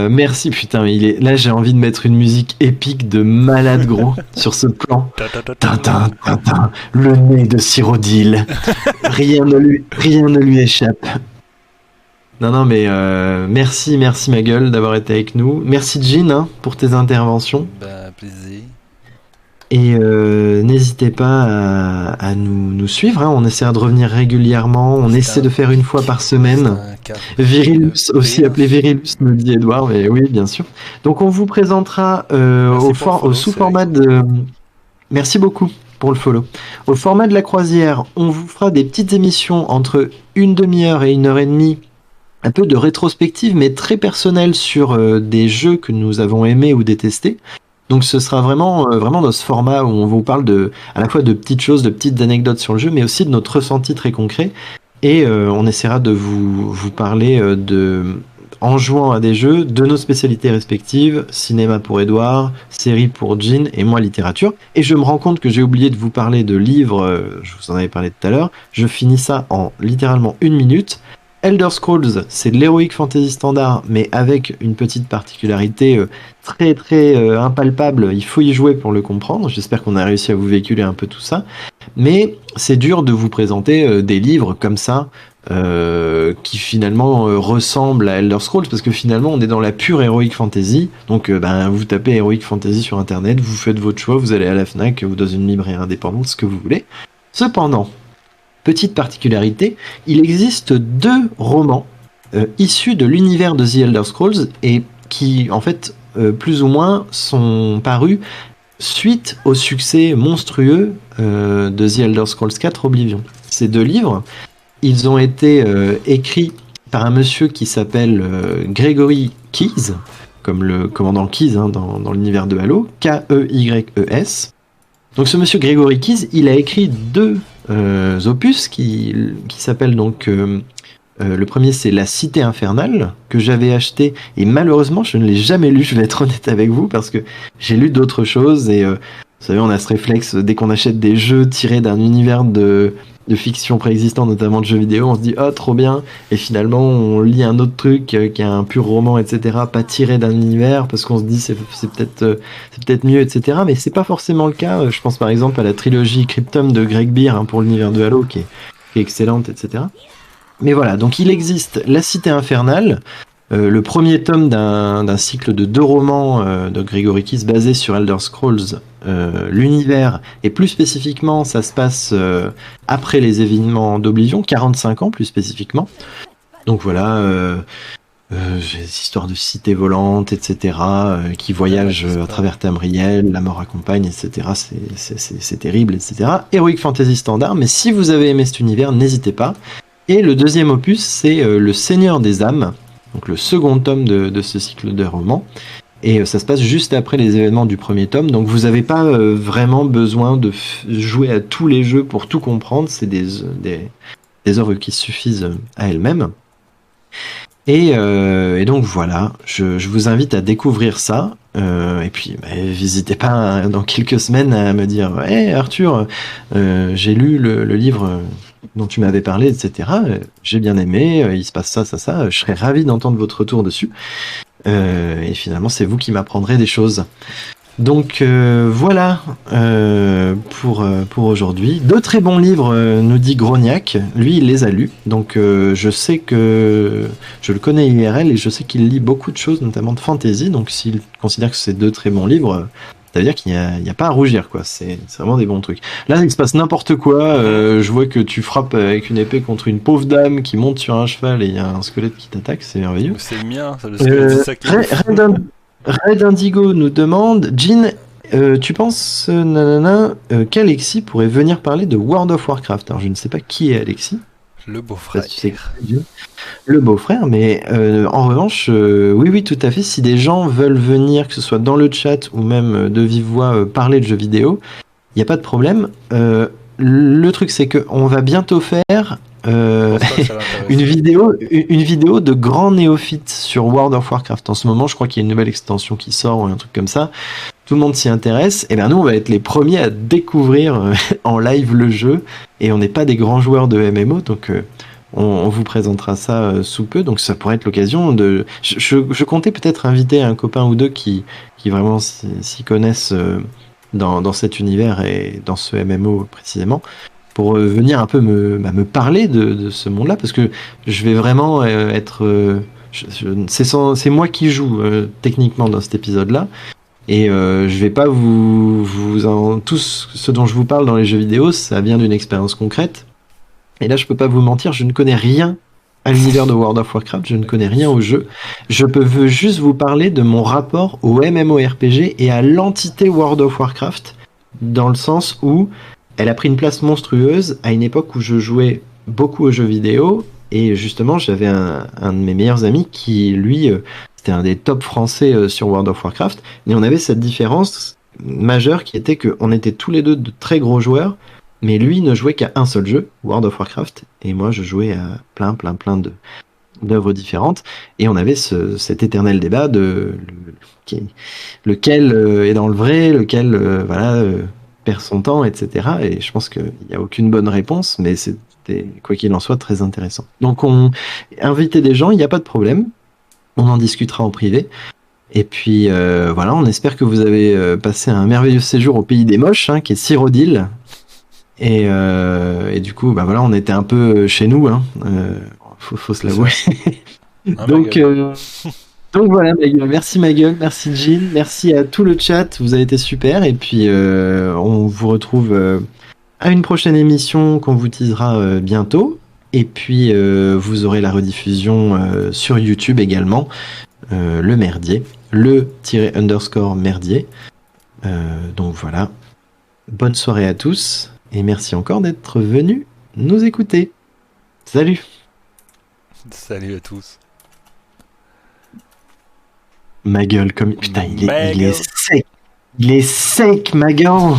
merci, putain, là j'ai envie de mettre une musique épique de malade gros sur ce plan. Tintin, Tintin, le nez de Cyrodiil. Rien ne lui échappe. Non, mais merci ma gueule d'avoir été avec nous. Merci Jean hein, pour tes interventions. Bah, plaisir. Et n'hésitez pas à nous suivre. Hein. On essaiera de revenir régulièrement. On essaie de faire une fois par semaine. Virilus, aussi appelé Virilus, me dit Edouard. Mais oui, bien sûr. Donc on vous présentera au sous-format de... Merci beaucoup pour le follow. Au format de la croisière, on vous fera des petites émissions entre une demi-heure et une heure et demie. Un peu de rétrospective, mais très personnelle sur des jeux que nous avons aimés ou détestés. Donc ce sera vraiment dans ce format où on vous parle à la fois de petites choses, de petites anecdotes sur le jeu, mais aussi de notre ressenti très concret. Et on essaiera de vous parler en jouant à des jeux, de nos spécialités respectives, cinéma pour Edouard, série pour Jean et moi littérature. Et je me rends compte que j'ai oublié de vous parler de livres, je vous en avais parlé tout à l'heure. Je finis ça en littéralement 1 minute. Elder Scrolls, c'est de l'heroic fantasy standard, mais avec une petite particularité très très impalpable. Il faut y jouer pour le comprendre. J'espère qu'on a réussi à vous véhiculer un peu tout ça. Mais c'est dur de vous présenter des livres comme ça, qui finalement ressemblent à Elder Scrolls, parce que finalement on est dans la pure heroic fantasy. Donc vous tapez heroic fantasy sur internet, vous faites votre choix, vous allez à la Fnac ou dans une librairie indépendante, ce que vous voulez. Cependant, petite particularité, il existe 2 romans issus de l'univers de The Elder Scrolls et qui, en fait, plus ou moins, sont parus suite au succès monstrueux de The Elder Scrolls 4 Oblivion. Ces 2 livres, ils ont été écrits par un monsieur qui s'appelle Gregory Keyes, comme le commandant Keyes dans l'univers de Halo, K-E-Y-E-S. Donc ce monsieur Gregory Keyes, il a écrit 2 opus qui s'appellent donc le premier, c'est La Cité Infernale, que j'avais acheté et malheureusement je ne l'ai jamais lu, je vais être honnête avec vous, parce que j'ai lu d'autres choses et vous savez, on a ce réflexe dès qu'on achète des jeux tirés d'un univers de fiction préexistant, notamment de jeux vidéo, on se dit oh trop bien, et finalement on lit un autre truc qui est un pur roman, etc., pas tiré d'un univers, parce qu'on se dit c'est peut-être mieux, etc., mais c'est pas forcément le cas. Je pense par exemple à la trilogie Cryptum de Greg Beer pour l'univers de Halo qui est excellente, etc. Mais voilà, donc il existe La Cité Infernale, le premier tome d'un cycle de 2 romans de Gregory Keyes basé sur Elder Scrolls, l'univers, et plus spécifiquement ça se passe après les événements d'Oblivion, 45 ans plus spécifiquement. Donc voilà, j'ai des histoires de cités volantes, etc., qui voyagent à travers Tamriel, la mort accompagne, etc., c'est terrible, etc. Heroic Fantasy standard, mais si vous avez aimé cet univers, n'hésitez pas. Et le deuxième opus, c'est Le Seigneur des âmes, donc le second tome de ce cycle de romans. Et ça se passe juste après les événements du premier tome, donc vous n'avez pas vraiment besoin de jouer à tous les jeux pour tout comprendre, c'est des œuvres qui suffisent à elles-mêmes. Et donc voilà, je vous invite à découvrir ça, et puis n'hésitez pas dans quelques semaines à me dire « Hey Arthur, j'ai lu le livre dont tu m'avais parlé, etc. J'ai bien aimé, il se passe ça, je serais ravi d'entendre votre retour dessus. » Et finalement, c'est vous qui m'apprendrez des choses. Donc voilà pour aujourd'hui. 2 très bons livres, nous dit Grognac. Lui, il les a lus. Donc je sais que je le connais IRL et je sais qu'il lit beaucoup de choses, notamment de fantasy. Donc s'il considère que c'est 2 très bons livres, ça veut dire qu'il n'y a pas à rougir, quoi. C'est vraiment des bons trucs. Là, il se passe n'importe quoi. Je vois que tu frappes avec une épée contre une pauvre dame qui monte sur un cheval et il y a un squelette qui t'attaque. C'est merveilleux. C'est le mien, ça, le squelette, c'est ça qui Red Indigo nous demande, Jean, tu penses, qu'Alexis pourrait venir parler de World of Warcraft? Alors je ne sais pas qui est Alexis. Le beau-frère. Le beau-frère, mais en revanche, oui, tout à fait. Si des gens veulent venir, que ce soit dans le chat ou même de vive voix, parler de jeux vidéo, il n'y a pas de problème. Le truc, c'est qu'on va bientôt faire une vidéo de grands néophytes sur World of Warcraft. En ce moment, je crois qu'il y a une nouvelle extension qui sort ou un truc comme ça. Tout le monde s'y intéresse. Et bien nous, on va être les premiers à découvrir en live le jeu. Et on n'est pas des grands joueurs de MMO, donc on vous présentera ça sous peu. Donc ça pourrait être l'occasion de... Je comptais peut-être inviter un copain ou deux qui vraiment s'y connaissent dans cet univers et dans ce MMO précisément, pour venir un peu me parler de ce monde-là, parce que je vais vraiment être... c'est moi qui joue techniquement dans cet épisode-là, et je vais pas tout ce dont je vous parle dans les jeux vidéo, ça vient d'une expérience concrète, et là je peux pas vous mentir, je ne connais rien à l'univers de World of Warcraft, je ne connais rien au jeu, je peux juste vous parler de mon rapport au MMORPG et à l'entité World of Warcraft, dans le sens où elle a pris une place monstrueuse à une époque où je jouais beaucoup aux jeux vidéo, et justement j'avais un de mes meilleurs amis qui, lui, c'était un des top français sur World of Warcraft. Et on avait cette différence majeure qui était qu'on était tous les deux de très gros joueurs, mais lui ne jouait qu'à un seul jeu, World of Warcraft, et moi je jouais à plein d'œuvres différentes, et on avait cet éternel débat de lequel est dans le vrai, lequel perd son temps, etc. Et je pense qu'il n'y a aucune bonne réponse, mais c'était, quoi qu'il en soit, très intéressant. Donc on inviter des gens, il n'y a pas de problème, on en discutera en privé. Et puis voilà, on espère que vous avez passé un merveilleux séjour au pays des moches, qui est Cyrodiil. Et du coup, bah voilà, on était un peu chez nous, faut se l'avouer. Donc voilà, merci ma gueule, merci Jean, merci à tout le chat, vous avez été super. Et puis on vous retrouve à une prochaine émission qu'on vous teasera bientôt. Et puis vous aurez la rediffusion sur YouTube également, le merdier, _merdier. Donc voilà, bonne soirée à tous. Et merci encore d'être venus nous écouter. Salut. Salut à tous. Ma gueule, comme... Putain, il est sec. Il est sec, ma gueule.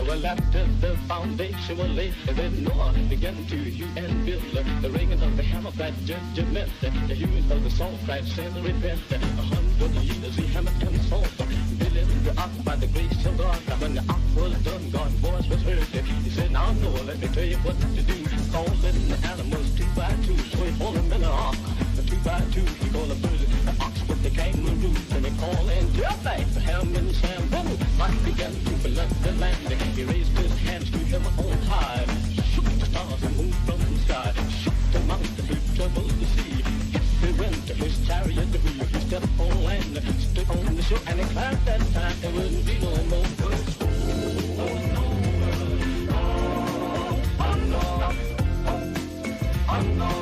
Well, after the foundation was laid, then Noah began to hew and build. The ringing of the hammer, that judgment, the hewing of the salt, that sin repent. 100 years he hammered and salt, building the ark by the grace of God. When the ark was done, God's voice was heard. He said, now Noah, let me tell you what to do. Calling the animals 2 by 2, so he pulled them in the ark. 2 by 2, he called the birds, the ox with the kangaroo, and they call in Jeff, the ham and Sam. Then Mike began to flood the land. He raised his hands to him on high, shook the stars and moved from the sky, shook the mountains, he troubled the sea. He went to his chariot, he stepped on land, stood on the shore, and he cried that time there wouldn't be no more birds. Oh no, oh no, oh no.